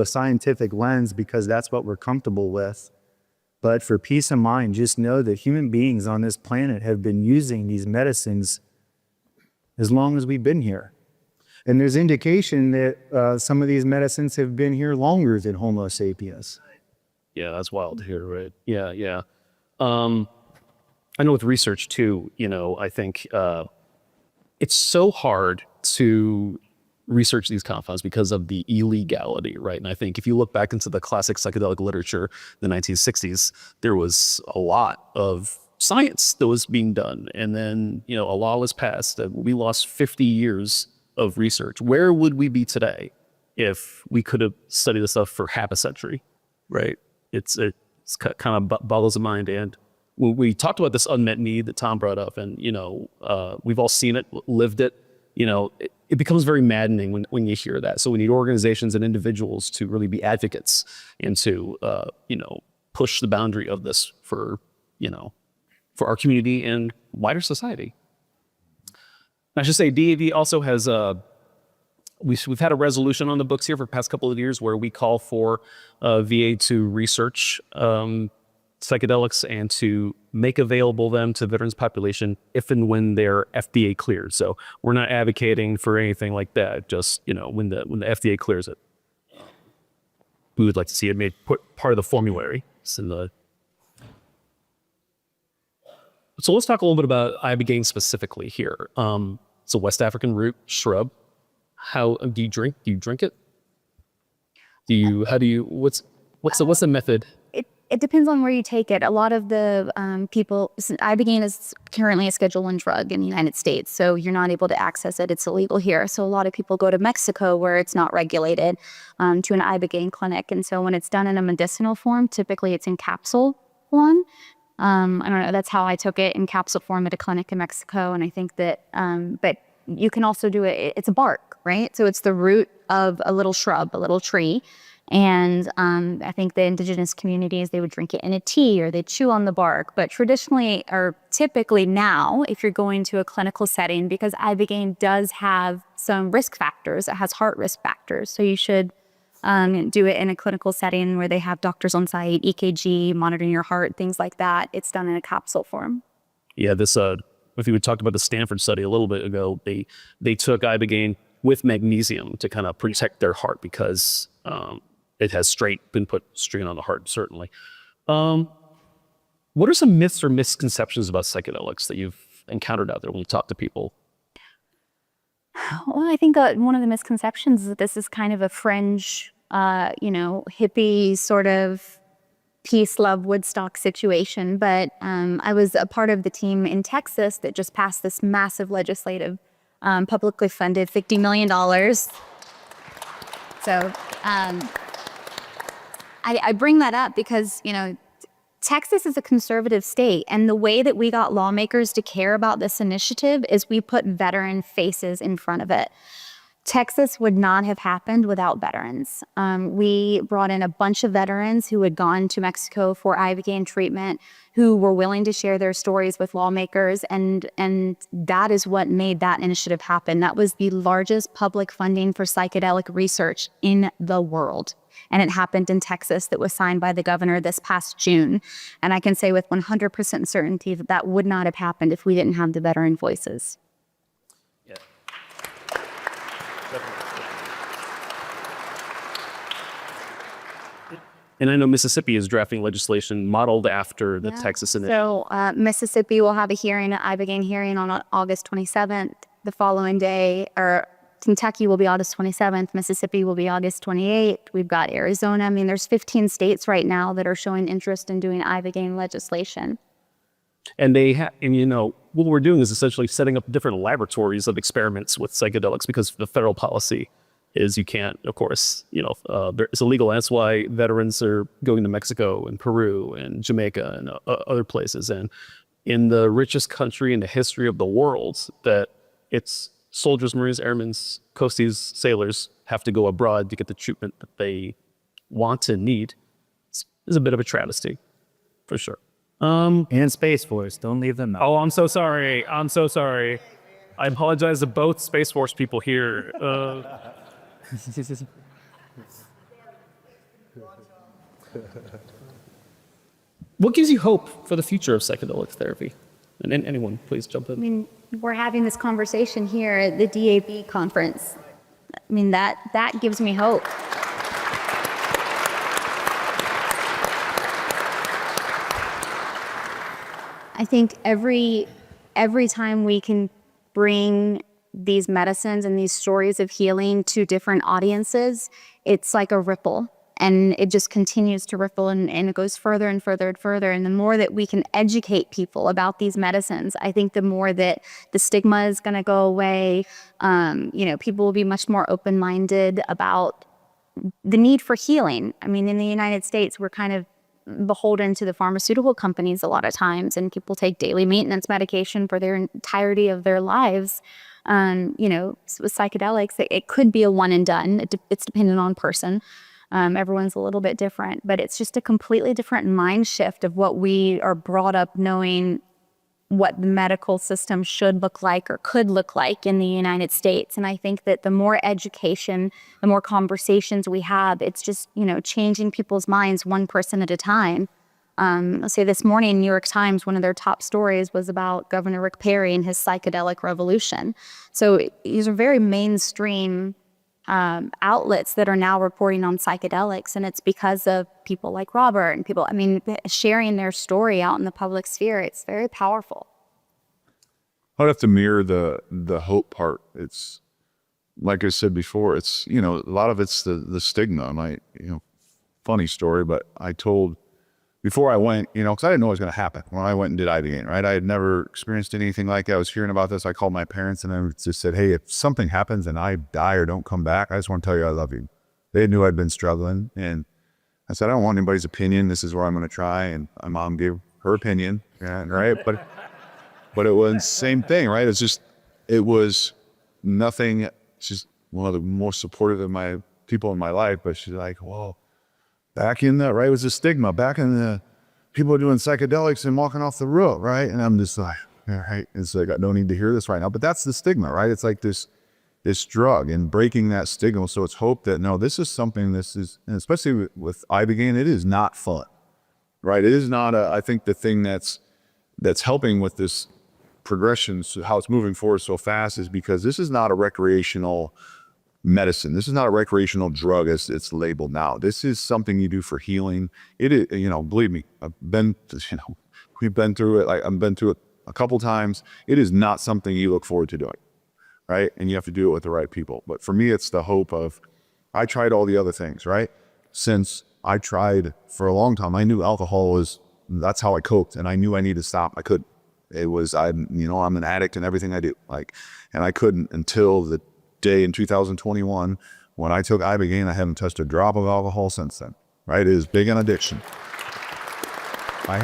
scientific lens because that's what we're comfortable with. But for peace of mind, just know that human beings on this planet have been using these medicines as long as we've been here. And there's indication that some of these medicines have been here longer than Homo sapiens. Yeah, that's wild to hear, right? Yeah. I know with research too, I think it's so hard to research these compounds because of the illegality, right? And I think if you look back into the classic psychedelic literature, the 1960s, there was a lot of science that was being done. And then, a law was passed that we lost 50 years of research. Where would we be today if we could have studied this stuff for half a century, right? It's kind of boggles the mind. And when we talked about this unmet need that Tom brought up, and, we've all seen it, lived it, it becomes very maddening when you hear that. So we need organizations and individuals to really be advocates and to, push the boundary of this for our community and wider society. I should say DAV also has we've had a resolution on the books here for the past couple of years where we call for VA to research psychedelics and to make available them to veterans population if and when they're FDA cleared. So we're not advocating for anything like that. Just when the FDA clears it, we would like to see it made part of the formulary. So let's talk a little bit about ibogaine specifically here. It's a West African root shrub. How do you drink? Do you drink it? What's the method? It depends on where you take it. A lot of the ibogaine is currently a Schedule I drug in the United States, so you're not able to access it. It's illegal here. So a lot of people go to Mexico where it's not regulated to an ibogaine clinic. And so when it's done in a medicinal form, typically it's in capsule form. I don't know, that's how I took it, in capsule form at a clinic in Mexico. And I think that, but you can also do it, it's a bark, right? So it's the root of a little shrub, a little tree. And I think the indigenous communities, they would drink it in a tea or they chew on the bark. But traditionally, or typically now, if you're going to a clinical setting, because ibogaine does have some risk factors, it has heart risk factors. So you should do it in a clinical setting where they have doctors on site, EKG, monitoring your heart, things like that. It's done in a capsule form. Yeah, this, if you talked about the Stanford study a little bit ago, they took ibogaine with magnesium to kind of protect their heart because it has been put strain on the heart, certainly. What are some myths or misconceptions about psychedelics that you've encountered out there when you talk to people? Well, I think one of the misconceptions is that this is kind of a fringe, hippie sort of peace, love, Woodstock situation. But I was a part of the team in Texas that just passed this massive legislative, publicly funded $50 million. So I bring that up because, Texas is a conservative state, and the way that we got lawmakers to care about this initiative is we put veteran faces in front of it. Texas would not have happened without veterans. We brought in a bunch of veterans who had gone to Mexico for ibogaine treatment, who were willing to share their stories with lawmakers, and that is what made that initiative happen. That was the largest public funding for psychedelic research in the world. And it happened in Texas, that was signed by the governor this past June. And I can say with 100% certainty that that would not have happened if we didn't have the veteran voices. Yeah. And I know Mississippi is drafting legislation modeled after the Texas initiative. So Mississippi will have a hearing, an ibogaine hearing on August 27th. The following day, or Kentucky will be August 27th. Mississippi will be August 28th. We've got Arizona. I mean, there's 15 states right now that are showing interest in doing ibogaine legislation. And what we're doing is essentially setting up different laboratories of experiments with psychedelics, because the federal policy is you can't, of course, it's illegal. That's why veterans are going to Mexico and Peru and Jamaica and other places. And in the richest country in the history of the world, that it's soldiers, Marines, airmen, coasties, sailors have to go abroad to get the treatment that they want and need. It's a bit of a travesty, for sure. And Space Force, don't leave them out. Oh, I'm so sorry. I apologize to both Space Force people here. What gives you hope for the future of psychedelic therapy? And anyone, please jump in. I mean, we're having this conversation here at the DAV conference. I mean, that gives me hope. I think every time we can bring these medicines and these stories of healing to different audiences, it's like a ripple. And it just continues to ripple, and it goes further and further and further. And the more that we can educate people about these medicines, I think the more that the stigma is going to go away. People will be much more open-minded about the need for healing. I mean, in the United States, we're kind of beholden to the pharmaceutical companies a lot of times, and people take daily maintenance medication for their entirety of their lives. With psychedelics, it could be a one and done. It's dependent on person. Everyone's a little bit different, but it's just a completely different mind shift of what we are brought up knowing what the medical system should look like or could look like in the United States. And I think that the more education, the more conversations we have, it's just, changing people's minds one person at a time. I'll say this morning, New York Times, one of their top stories was about Governor Rick Perry and his psychedelic revolution. So these are very mainstream outlets that are now reporting on psychedelics, and it's because of people like Robert and people, sharing their story out in the public sphere. It's very powerful. I'd have to mirror the hope part. It's like I said before, it's, a lot of it's the stigma. Funny story, but I told, before I went, because I didn't know what was going to happen when I went and did ibogaine, right? I had never experienced anything like that. I was hearing about this. I called my parents and I just said, hey, if something happens and I die or don't come back, I just want to tell you I love you. They knew I'd been struggling. And I said, I don't want anybody's opinion. This is where I'm going to try. And my mom gave her opinion, right? But it was the same thing, right? It was nothing. She's one of the most supportive of my people in my life, but she's like, whoa. Back in the, right, it was a stigma. Back in the, people are doing psychedelics and walking off the roof, right? And I'm just like, all right, it's like, I don't need to hear this right now. But that's the stigma, right? It's like this drug, and breaking that stigma. So it's hope that, no, this is something, and especially with ibogaine, it is not fun, right? It is not I think the thing that's helping with this progression, so how it's moving forward so fast, is because this is not a recreational medicine. This is not a recreational drug as it's labeled now. This is something you do for healing. It is, believe me, we've been through it. I've been through it a couple times. It is not something you look forward to doing, right? And you have to do it with the right people. But for me, it's the hope of, I tried all the other things, right? Since I tried for a long time, I knew alcohol was, that's how I coped, and I knew I needed to stop. I couldn't. It was, I'm an addict in everything I do. And I couldn't until the day in 2021 when I took ibogaine. I haven't touched a drop of alcohol since then, right? It is big on addiction. I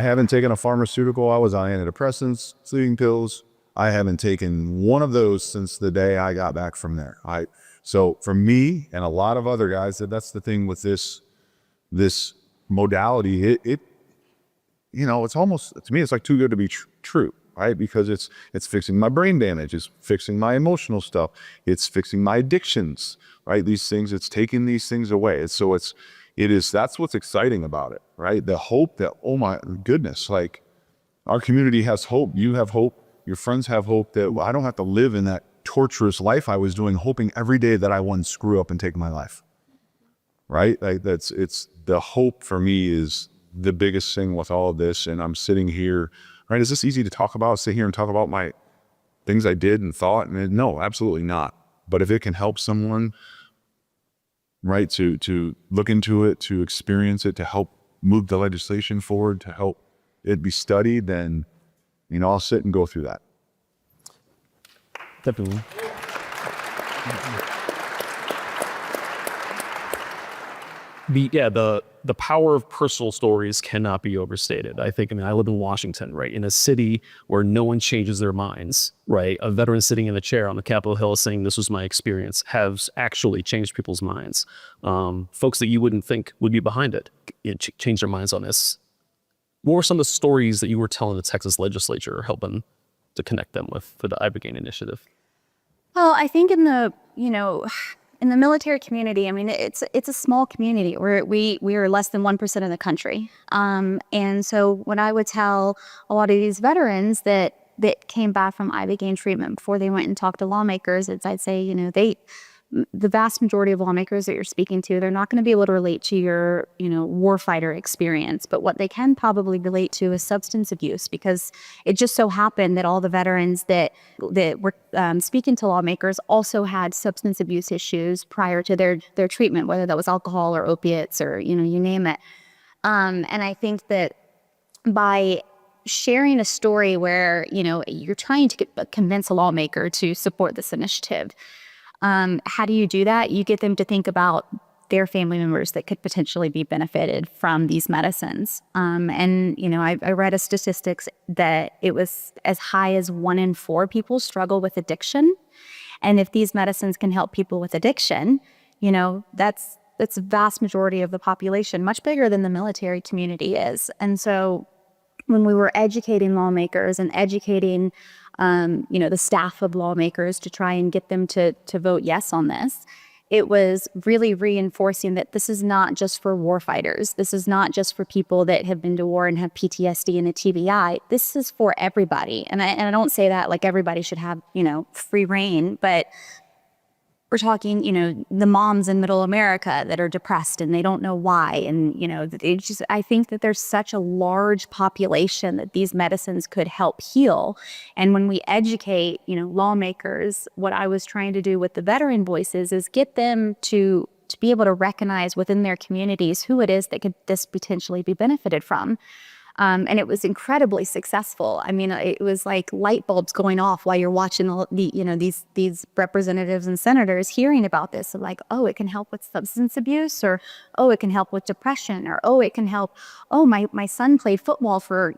haven't taken a pharmaceutical. I was on antidepressants, sleeping pills. I haven't taken one of those since the day I got back from there. So for me and a lot of other guys, that's the thing with this modality. It's almost, to me, it's like too good to be true, right? Because it's fixing my brain damage, it's fixing my emotional stuff, it's fixing my addictions, right? These things, it's taking these things away. That's what's exciting about it, right? The hope that, oh my goodness, like our community has hope. You have hope. Your friends have hope that I don't have to live in that torturous life I was doing, hoping every day that I wouldn't screw up and take my life, right? Like it's the hope for me is the biggest thing with all of this. And I'm sitting here, right? Is this easy to talk about? Sit here and talk about my things I did and thought? And no, absolutely not. But if it can help someone, right, to look into it, to experience it, to help move the legislation forward, to help it be studied, then, I'll sit and go through that. Definitely. The power of personal stories cannot be overstated. I live in Washington, right? In a city where no one changes their minds, right? A veteran sitting in a chair on the Capitol Hill saying this was my experience has actually changed people's minds. Folks that you wouldn't think would be behind it change their minds on this. What were some of the stories that you were telling the Texas legislature helping to connect them with for the ibogaine initiative? Well, I think in the military community, it's a small community where we are less than 1% of the country. And so when I would tell a lot of these veterans that came back from ibogaine treatment before they went and talked to lawmakers, I'd say, the vast majority of lawmakers that you're speaking to, they're not going to be able to relate to your, warfighter experience. But what they can probably relate to is substance abuse, because it just so happened that all the veterans that were speaking to lawmakers also had substance abuse issues prior to their treatment, whether that was alcohol or opiates or, you name it. And I think that by sharing a story where, you're trying to convince a lawmaker to support this initiative, how do you do that? You get them to think about their family members that could potentially be benefited from these medicines. I read a statistics that it was as high as 1 in 4 people struggle with addiction. And if these medicines can help people with addiction, that's a vast majority of the population, much bigger than the military community is. And so when we were educating lawmakers and educating the staff of lawmakers to try and get them to vote yes on this, it was really reinforcing that this is not just for warfighters. This is not just for people that have been to war and have PTSD and a TBI. This is for everybody. And I don't say that like everybody should have, free reign, but we're talking, the moms in middle America that are depressed and they don't know why. And, I think that there's such a large population that these medicines could help heal. And when we educate, lawmakers, what I was trying to do with the veteran voices is get them to be able to recognize within their communities who it is that could this potentially be benefited from. And it was incredibly successful. It was like light bulbs going off while you're watching these representatives and senators hearing about this. Like, oh, it can help with substance abuse, or oh, it can help with depression, or oh, it can help. Oh, my son played football for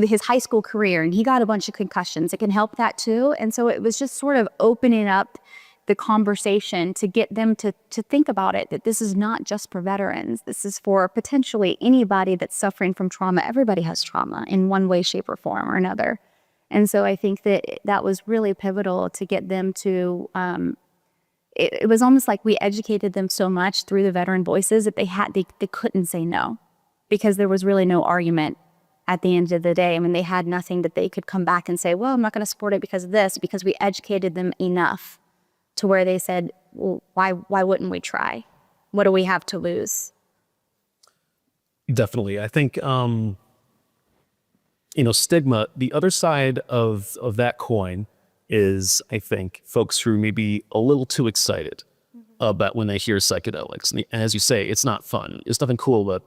his high school career and he got a bunch of concussions. It can help that too. And so it was just sort of opening up the conversation to get them to think about it, that this is not just for veterans. This is for potentially anybody that's suffering from trauma. Everybody has trauma in one way, shape, or form or another. And so I think that was really pivotal to get them to, it was almost like we educated them so much through the veteran voices that they couldn't say no, because there was really no argument at the end of the day. They had nothing that they could come back and say, well, I'm not going to support it because of this, because we educated them enough to where they said, well, why wouldn't we try? What do we have to lose? Definitely. I think stigma. The other side of that coin is, I think, folks who may be a little too excited about when they hear psychedelics. And as you say, it's not fun. There's nothing cool about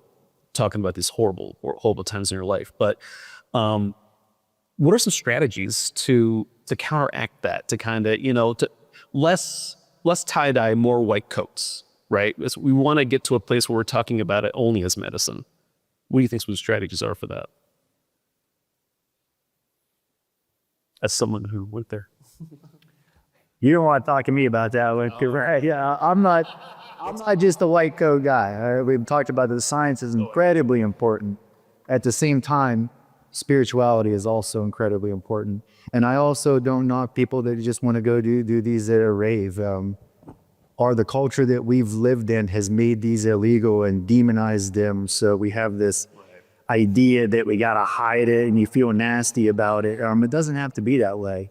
talking about these horrible times in your life. But what are some strategies to counteract that, to kind of, to less tie-dye, more white coats, right? We want to get to a place where we're talking about it only as medicine. What do you think some strategies are for that? As someone who went there. You don't want to talk to me about that one, right? Yeah, I'm not just a white coat guy. All right? We've talked about the science is incredibly important. At the same time, spirituality is also incredibly important. And I also don't knock people that just want to go do these at a rave. Or the culture that we've lived in has made these illegal and demonized them. So we have this idea that we got to hide it and you feel nasty about it. It doesn't have to be that way.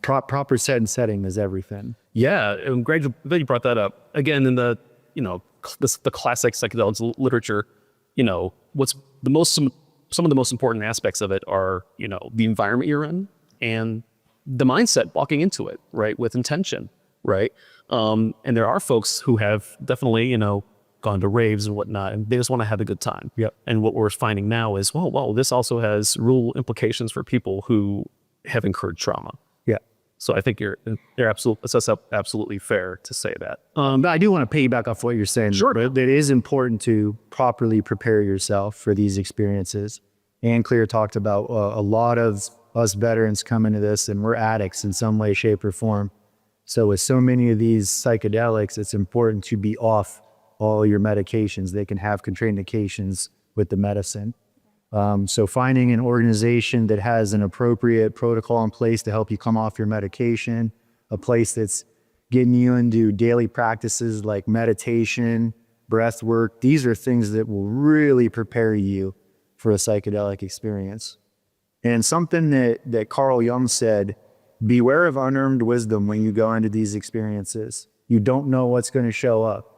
Proper set and setting is everything. Yeah, I'm glad you brought that up. Again, in the the classic psychedelics literature, what's some of the most important aspects of it are the environment you're in and the mindset walking into it, right, with intention, right. And there are folks who have definitely gone to raves and whatnot, and they just want to have a good time. Yep. And what we're finding now is, well, this also has real implications for people who have incurred trauma. Yeah. So I think it's absolutely fair to say that. But I do want to piggyback off what you're saying. Sure. But it is important to properly prepare yourself for these experiences. AnneClaire talked about a lot of us veterans come into this and we're addicts in some way, shape, or form. So with so many of these psychedelics, it's important to be off all your medications. They can have contraindications with the medicine. So finding an organization that has an appropriate protocol in place to help you come off your medication, a place that's getting you into daily practices like meditation, breath work, these are things that will really prepare you for a psychedelic experience. And something that Carl Jung said, beware of unearned wisdom when you go into these experiences. You don't know what's going to show up.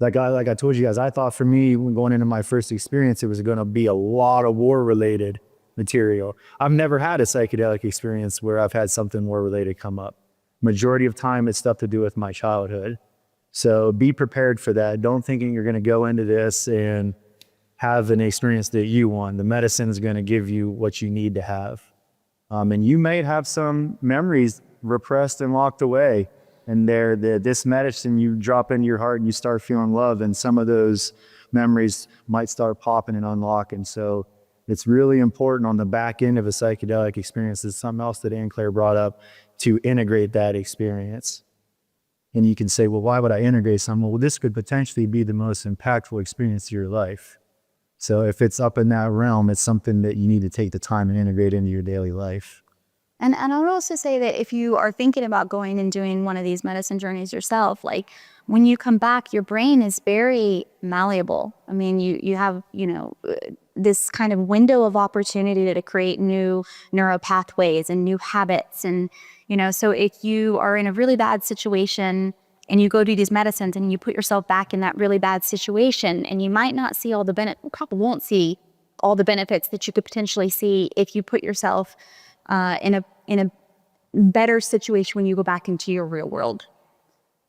Like I told you guys, I thought for me, when going into my first experience, it was going to be a lot of war-related material. I've never had a psychedelic experience where I've had something war-related come up. Majority of time, it's stuff to do with my childhood. So be prepared for that. Don't think you're going to go into this and have an experience that you want. The medicine is going to give you what you need to have. And you may have some memories repressed and locked away. And this medicine, you drop into your heart and you start feeling love. And some of those memories might start popping and unlocking. So it's really important on the back end of a psychedelic experience. It's something else that AnneClaire brought up, to integrate that experience. And you can say, well, why would I integrate something? Well, this could potentially be the most impactful experience of your life. So if it's up in that realm, it's something that you need to take the time and integrate into your daily life. And I would also say that if you are thinking about going and doing one of these medicine journeys yourself, like when you come back, your brain is very malleable. I mean, you have, this kind of window of opportunity to create new neuropathways and new habits. And, so if you are in a really bad situation and you go do these medicines and you put yourself back in that really bad situation, and you might not see all the probably won't see all the benefits that you could potentially see if you put yourself in a better situation when you go back into your real world.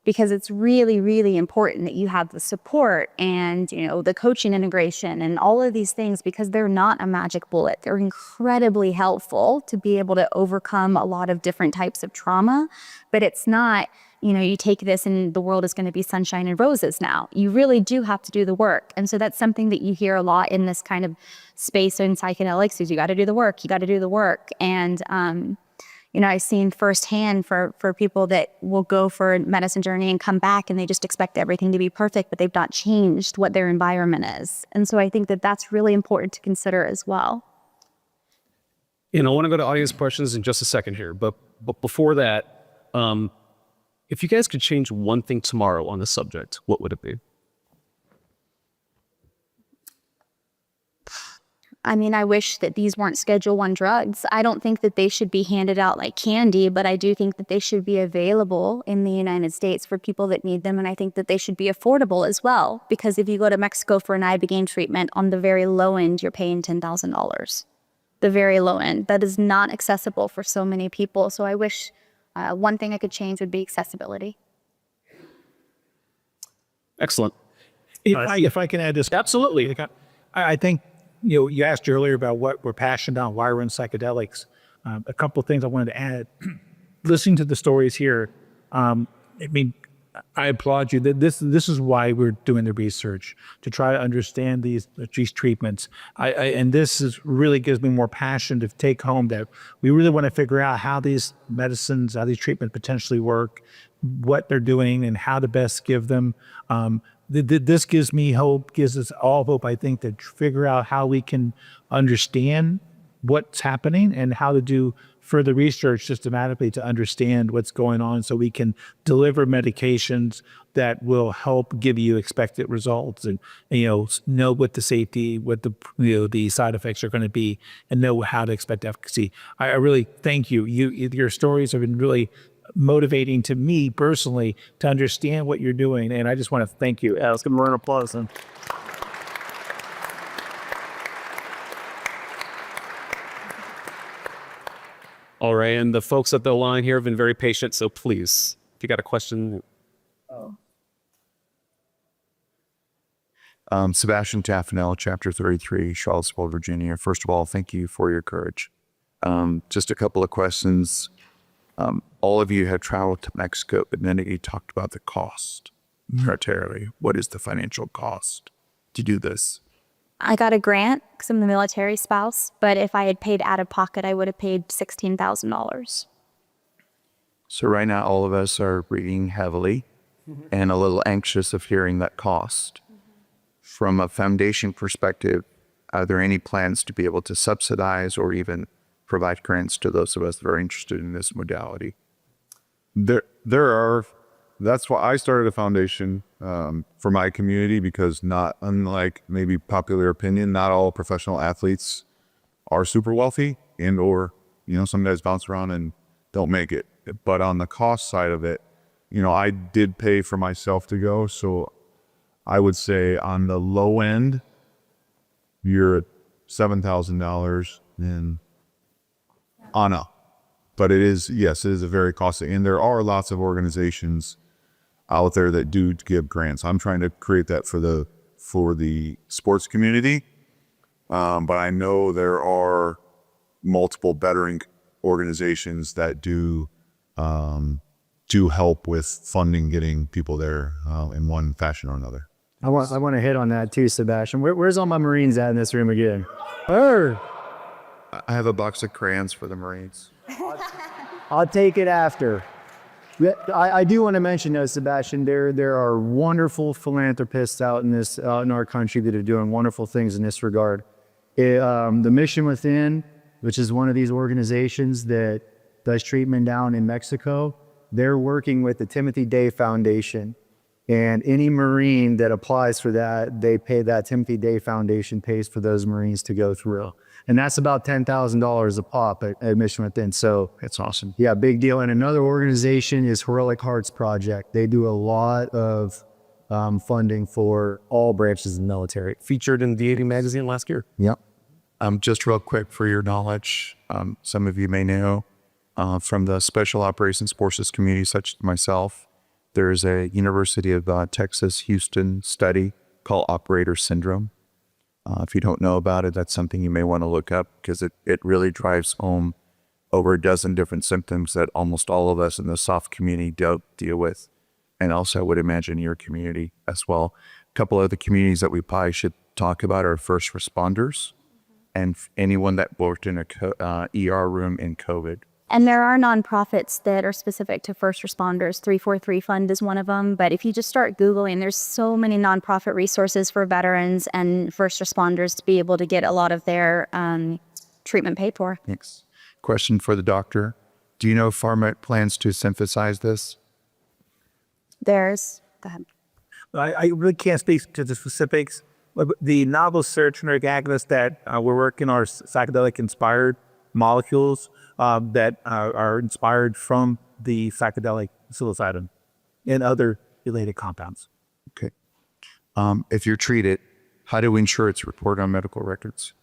Because it's really, really important that you have the support and, the coaching integration and all of these things, because they're not a magic bullet. They're incredibly helpful to be able to overcome a lot of different types of trauma, but it's not, you take this and the world is going to be sunshine and roses now. You really do have to do the work. And so that's something that you hear a lot in this kind of space in psychedelics is you got to do the work, you got to do the work. And, I've seen firsthand for people that will go for a medicine journey and come back and they just expect everything to be perfect, but they've not changed what their environment is. And so I think that that's really important to consider as well. I want to go to audience questions in just a second here, but before that, if you guys could change one thing tomorrow on the subject, what would it be? I mean, I wish that these weren't Schedule I drugs. I don't think that they should be handed out like candy, but I do think that they should be available in the United States for people that need them. And I think that they should be affordable as well, because if you go to Mexico for an ibogaine treatment, on the very low end, you're paying $10,000. the very low end that is not accessible for so many people. So I wish one thing I could change would be accessibility. Excellent. If I can add this, Absolutely. I think you asked earlier about what we're passionate on, why we're in psychedelics. A couple of things I wanted to add. Listening to the stories here, I applaud you. This is why we're doing the research, to try to understand these treatments. And this really gives me more passion to take home that we really want to figure out how these medicines, how these treatments potentially work, what they're doing, and how to best give them. This gives me hope, gives us all hope, I think, to figure out how we can understand what's happening and how to do further research systematically to understand what's going on so we can deliver medications that will help give you expected results and know what the safety, what the side effects are going to be, and know how to expect efficacy. I really thank you. Your stories have been really motivating to me personally to understand what you're doing, and I just want to thank you. Yeah, let's give them a round of applause then. All right, and the folks at the line here have been very patient, so please, if you got a question. Sebastian Taffanel, Chapter 33, Charlottesville, Virginia. First of all, thank you for your courage. Just a couple of questions. All of you have traveled to Mexico, but none of you talked about the cost primarily. What is the financial cost to do this? I got a grant because I'm the military spouse, but if I had paid out of pocket, I would have paid $16,000. So right now, all of us are breathing heavily and a little anxious of hearing that cost. From a foundation perspective, are there any plans to be able to subsidize or even provide grants to those of us that are interested in this modality? There are. That's why I started a foundation for my community, because not unlike maybe popular opinion, not all professional athletes are super wealthy or some guys bounce around and don't make it. But on the cost side of it, I did pay for myself to go. So I would say on the low end, you're at $7,000 and on up. But it is a very costly. And there are lots of organizations out there that do give grants. I'm trying to create that for the sports community. But I know there are multiple bettering organizations that do help with funding, getting people there in one fashion or another. I want to hit on that too, Sebastian. Where's all my Marines at in this room again? Oh, I have a box of crayons for the Marines. I'll take it after. I do want to mention though, Sebastian, there are wonderful philanthropists out in our country that are doing wonderful things in this regard. The Mission Within, which is one of these organizations that does treatment down in Mexico, they're working with the Timothy Day Foundation. And any Marine that applies for that, that Timothy Day Foundation pays for those Marines to go through. And that's about $10,000 a pop at Mission Within. So That's awesome. yeah, big deal. And another organization is Heroic Hearts Project. They do a lot of funding for all branches of the military. Featured in DAV magazine last year. Yep. Just real quick for your knowledge, some of you may know from the Special Operations Forces community, such as myself, there's a University of Texas Houston study called Operator Syndrome. If you don't know about it, that's something you may want to look up, because it really drives home over a dozen different symptoms that almost all of us in the soft community deal with. And also, I would imagine your community as well. A couple of the communities that we probably should talk about are first responders and anyone that worked in a ER room in COVID. And there are nonprofits that are specific to first responders. 343 Fund is one of them. But if you just start Googling, there's so many nonprofit resources for veterans and first responders to be able to get a lot of their treatment paid for. Thanks. Question for the doctor. Do you know if Pharma plans to synthesize this? Go ahead. I really can't speak to the specifics. But the novel serotonergic agonists that we're working are psychedelic-inspired molecules that are inspired from the psychedelic psilocybin and other related compounds. Okay. If you're treated, how do we ensure it's reported on medical records?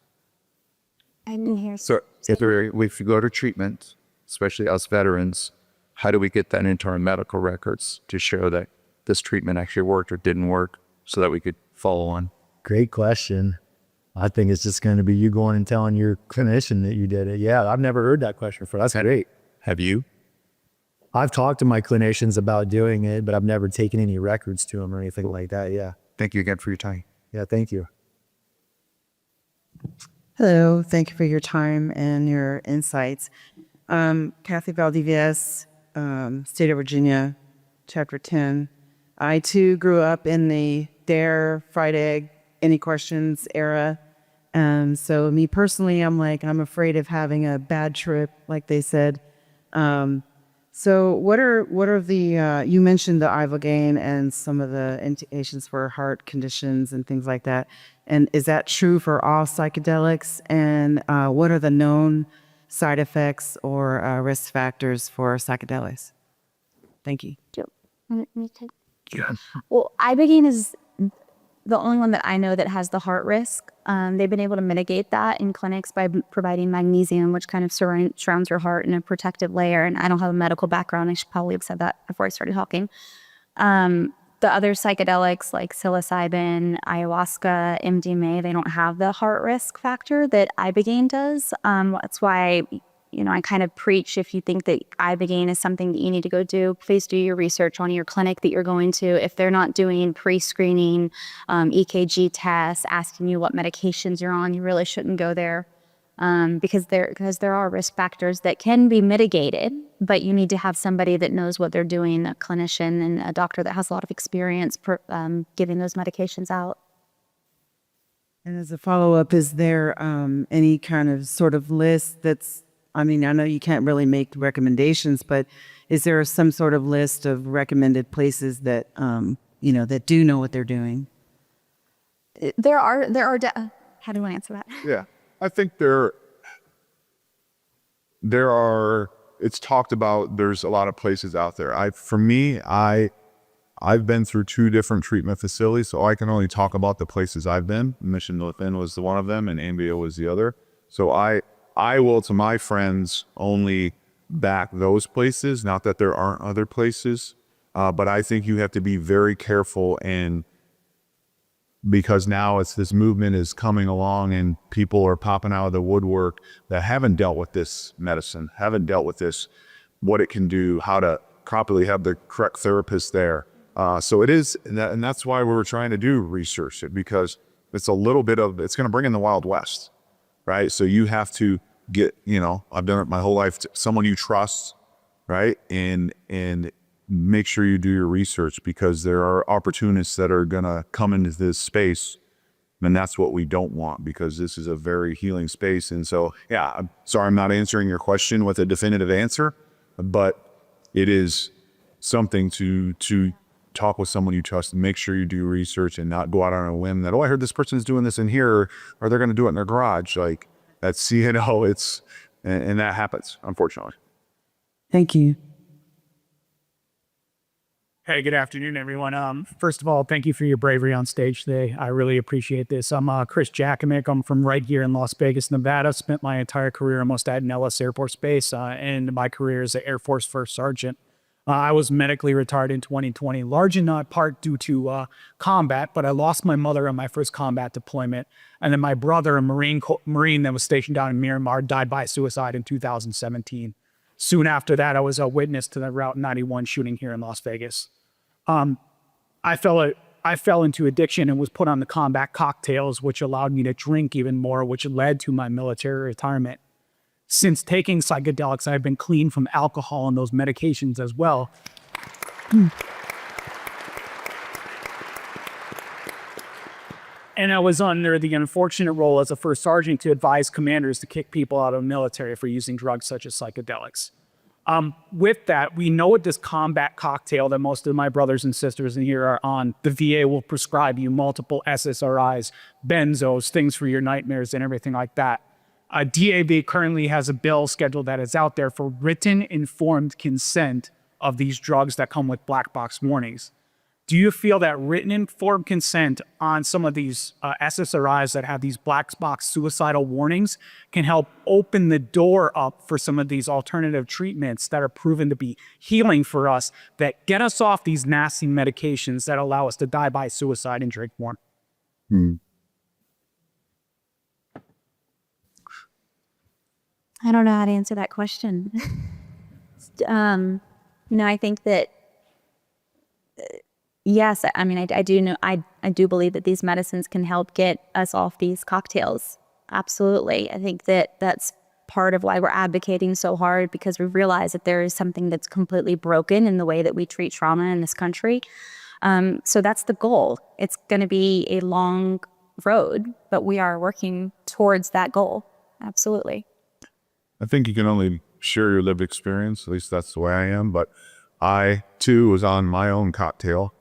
I didn't hear. So if you go to treatment, especially us veterans, how do we get that into our medical records to show that this treatment actually worked or didn't work so that we could follow on? Great question. I think it's just going to be you going and telling your clinician that you did it. Yeah, I've never heard that question before. That's great. Have you? I've talked to my clinicians about doing it, but I've never taken any records to them or anything like that. Yeah. Thank you again for your time. Yeah, thank you. Hello, thank you for your time and your insights. Kathy Valdivieso, State of Virginia, Chapter 10. I too grew up in the Dare, Fried Egg, Any Questions era. So me personally, I'm afraid of having a bad trip, like they said. So what are the, you mentioned the ibogaine and some of the indications for heart conditions and things like that. And is that true for all psychedelics? And what are the known side effects or risk factors for psychedelics? Thank you. Well, ibogaine is the only one that I know that has the heart risk. They've been able to mitigate that in clinics by providing magnesium, which kind of surrounds your heart in a protective layer. And I don't have a medical background. I should probably have said that before I started talking. The other psychedelics like psilocybin, ayahuasca, MDMA, they don't have the heart risk factor that ibogaine does. That's why I kind of preach, if you think that ibogaine is something that you need to go do, please do your research on your clinic that you're going to. If they're not doing pre-screening, EKG tests, asking you what medications you're on, you really shouldn't go there because there are risk factors that can be mitigated, but you need to have somebody that knows what they're doing, a clinician and a doctor that has a lot of experience giving those medications out. And as a follow-up, is there any kind of sort of list that's, I know you can't really make recommendations, but is there some sort of list of recommended places that, that do know what they're doing? There are, how do I answer that? Yeah, I think there are, it's talked about, there's a lot of places out there. I've been through 2 different treatment facilities, so I can only talk about the places I've been. Mission Within was the one of them and Ambia was the other. So I will, to my friends, only back those places. Not that there aren't other places, but I think you have to be very careful, and because now this movement is coming along and people are popping out of the woodwork that haven't dealt with this medicine, haven't dealt with this, what it can do, how to properly have the correct therapist there. So it is, and that's why we were trying to do research it, because it's a little bit of, it's going to bring in the Wild West, right? So you have to get, I've done it my whole life, someone you trust, right? And make sure you do your research, because there are opportunists that are going to come into this space, and that's what we don't want, because this is a very healing space. And so, yeah, I'm sorry I'm not answering your question with a definitive answer, but it is something to talk with someone you trust and make sure you do research and not go out on a whim that, I heard this person's doing this in here, or they're going to do it in their garage. Like, that's, it's, and that happens, unfortunately. Thank you. Hey, good afternoon, everyone. First of all, thank you for your bravery on stage today. I really appreciate this. I'm Chris Jakomick. I'm from right here in Las Vegas, Nevada. Spent my entire career almost at Nellis Air Force Base, and my career as an Air Force First Sergeant. I was medically retired in 2020, large in part due to combat, but I lost my mother on my first combat deployment. And then my brother, a Marine that was stationed down in Myanmar, died by suicide in 2017. Soon after that, I was a witness to the Route 91 shooting here in Las Vegas. I fell into addiction and was put on the combat cocktails, which allowed me to drink even more, which led to my military retirement. Since taking psychedelics, I've been clean from alcohol and those medications as well. And I was under the unfortunate role as a first sergeant to advise commanders to kick people out of the military for using drugs such as psychedelics. With that, we know what this combat cocktail that most of my brothers and sisters in here are on, the VA will prescribe you multiple SSRIs, benzos, things for your nightmares and everything like that. DAV currently has a bill scheduled that is out there for written informed consent of these drugs that come with black box warnings. Do you feel that written informed consent on some of these SSRIs that have these black box suicidal warnings can help open the door up for some of these alternative treatments that are proven to be healing for us, that get us off these nasty medications that allow us to die by suicide and drink more? I don't know how to answer that question. I think that, yes, I mean, I do know, I do believe that these medicines can help get us off these cocktails. Absolutely. I think that that's part of why we're advocating so hard, because we realize that there is something that's completely broken in the way that we treat trauma in this country. So that's the goal. It's going to be a long road, but we are working towards that goal. Absolutely. I think you can only share your lived experience. At least that's the way I am. But I, too, was on my own cocktail.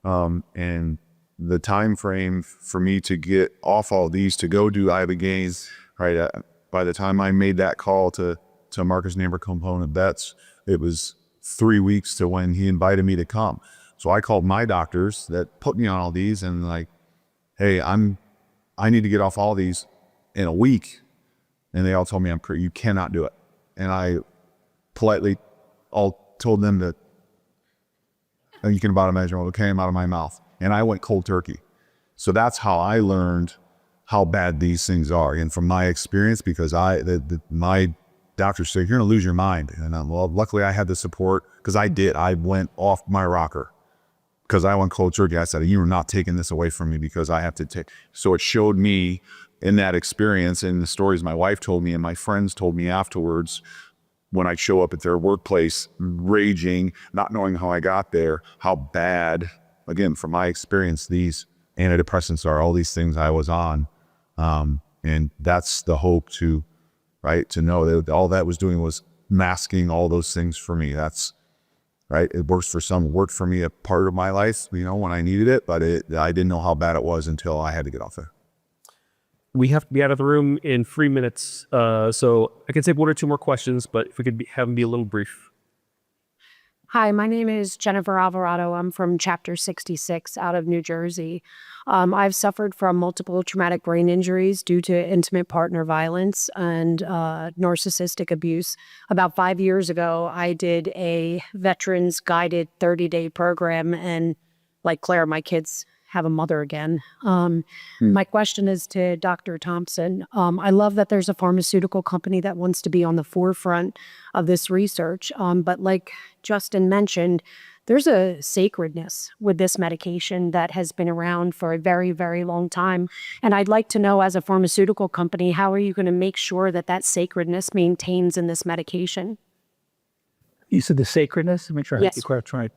And the time frame for me to get off all these, to go do ibogaine, right, by the time I made that call to Marcus Neighbor Component Bets, it was 3 weeks to when he invited me to come. So I called my doctors that put me on all these and like, hey, I need to get off all these in a week. And they all told me you cannot do it. And I politely all told them that, and you can about imagine what came out of my mouth. And I went cold turkey. So that's how I learned how bad these things are. And from my experience, because my doctor said, you're going to lose your mind. And well, luckily I had the support, because I did. I went off my rocker because I went cold turkey. I said, you are not taking this away from me, because I have to take. So it showed me in that experience, and the stories my wife told me and my friends told me afterwards, when I show up at their workplace raging, not knowing how I got there, how bad, again, from my experience, these antidepressants are, all these things I was on. And that's the hope to know that all that was doing was masking all those things for me. That's right. It works for some, worked for me a part of my life, when I needed it, but I didn't know how bad it was until I had to get off there. We have to be out of the room in 3 minutes, so I can take 1 or 2 more questions, but if we could have them be a little brief. Hi, my name is Jennifer Alvarado. I'm from Chapter 66 out of New Jersey. I've suffered from multiple traumatic brain injuries due to intimate partner violence and narcissistic abuse. About 5 years ago, I did a veterans guided 30-day program, and like Claire, my kids have a mother again. My question is to Dr. Thompson. I love that there's a pharmaceutical company that wants to be on the forefront of this research. But like Justin mentioned, there's a sacredness with this medication that has been around for a very, very long time. And I'd like to know, as a pharmaceutical company, how are you going to make sure that that sacredness maintains in this medication? You said the sacredness? Make sure I Yes. have you clarified.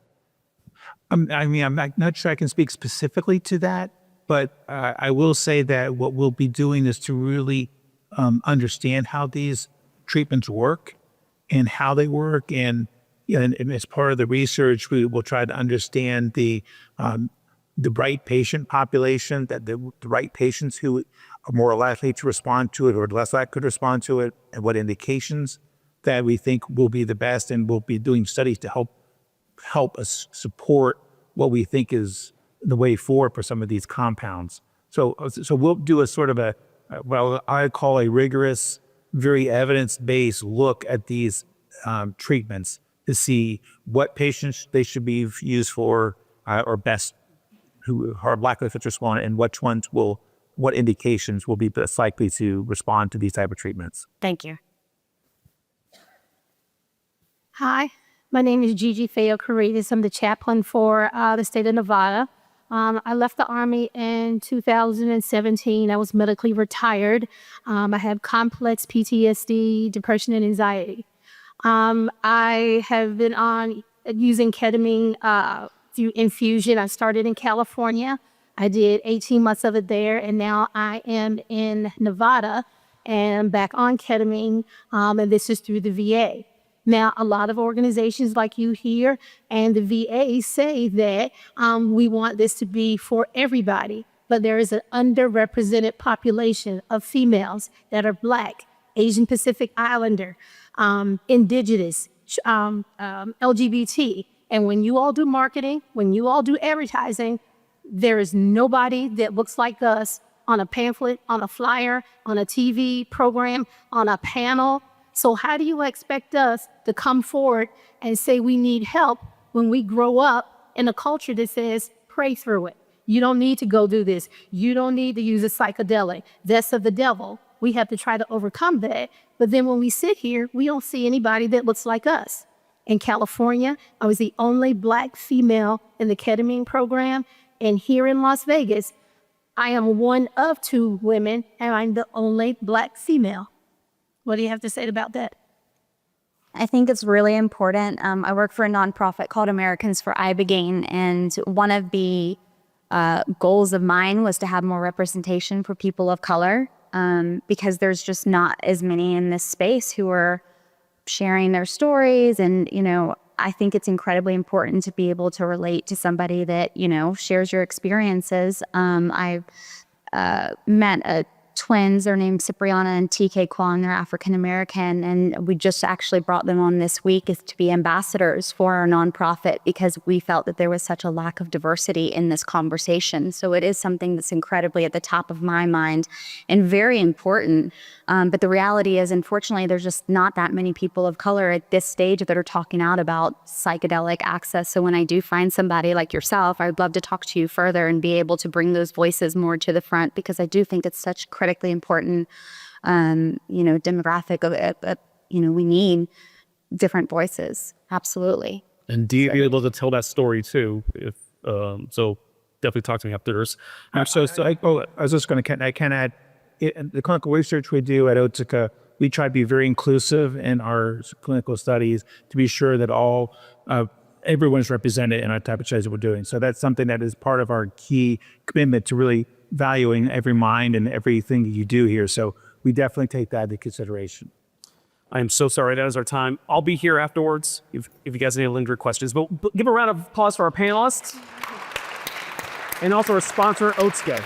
I mean, I'm not sure I can speak specifically to that, but I will say that what we'll be doing is to really understand how these treatments work and how they work. And as part of the research, we will try to understand the right patient population, that the right patients who are more likely to respond to it or less likely to respond to it, and what indications that we think will be the best. And we'll be doing studies to help us support what we think is the way forward for some of these compounds. So we'll do a sort of what I call a rigorous, very evidence-based look at these treatments to see what patients they should be used for, or best, who are likely to respond, and what indications will be best likely to respond to these type of treatments. Thank you. Hi, my name is Gigi Feo Caritas. I'm the chaplain for the state of Nevada. I left the Army in 2017. I was medically retired. I have complex PTSD, depression, and anxiety. I have been on using ketamine through infusion. I started in California. I did 18 months of it there, and now I am in Nevada and back on ketamine, and this is through the VA. Now, a lot of organizations like you here and the VA say that we want this to be for everybody, but there is an underrepresented population of females that are Black, Asian Pacific Islander, Indigenous, LGBT, And when you all do marketing, when you all do advertising, there is nobody that looks like us on a pamphlet, on a flyer, on a TV program, on a panel. So how do you expect us to come forward and say we need help when we grow up in a culture that says, pray through it? You don't need to go do this. You don't need to use a psychedelic. That's of the devil. We have to try to overcome that. But then when we sit here, we don't see anybody that looks like us. In California, I was the only Black female in the ketamine program. And here in Las Vegas, I am one of 2 women, and I'm the only Black female. What do you have to say about that? I think it's really important. I work for a nonprofit called Americans for Ibogaine, and one of the goals of mine was to have more representation for people of color, because there's just not as many in this space who are sharing their stories. And, I think it's incredibly important to be able to relate to somebody that, shares your experiences. I've met twins. They're named Cipriana and TK Kwan. They're African American, and we just actually brought them on this week as to be ambassadors for our nonprofit because we felt that there was such a lack of diversity in this conversation. So it is something that's incredibly at the top of my mind and very important. But the reality is, unfortunately, there's just not that many people of color at this stage that are talking out about psychedelic access. So when I do find somebody like yourself, I'd love to talk to you further and be able to bring those voices more to the front, because I do think it's such critically important, demographic of, we need different voices. Absolutely. And do you be able to tell that story too? If so, definitely talk to me afterwards. I was just going to, I can add, the clinical research we do at Otsuka, we try to be very inclusive in our clinical studies to be sure that everyone's represented in our type of studies that we're doing. So that's something that is part of our key commitment to really valuing every mind and everything that you do here. So we definitely take that into consideration. I am so sorry that is our time. I'll be here afterwards if you guys have any lingering questions. But give a round of applause for our panelists and also our sponsor, Otsuka.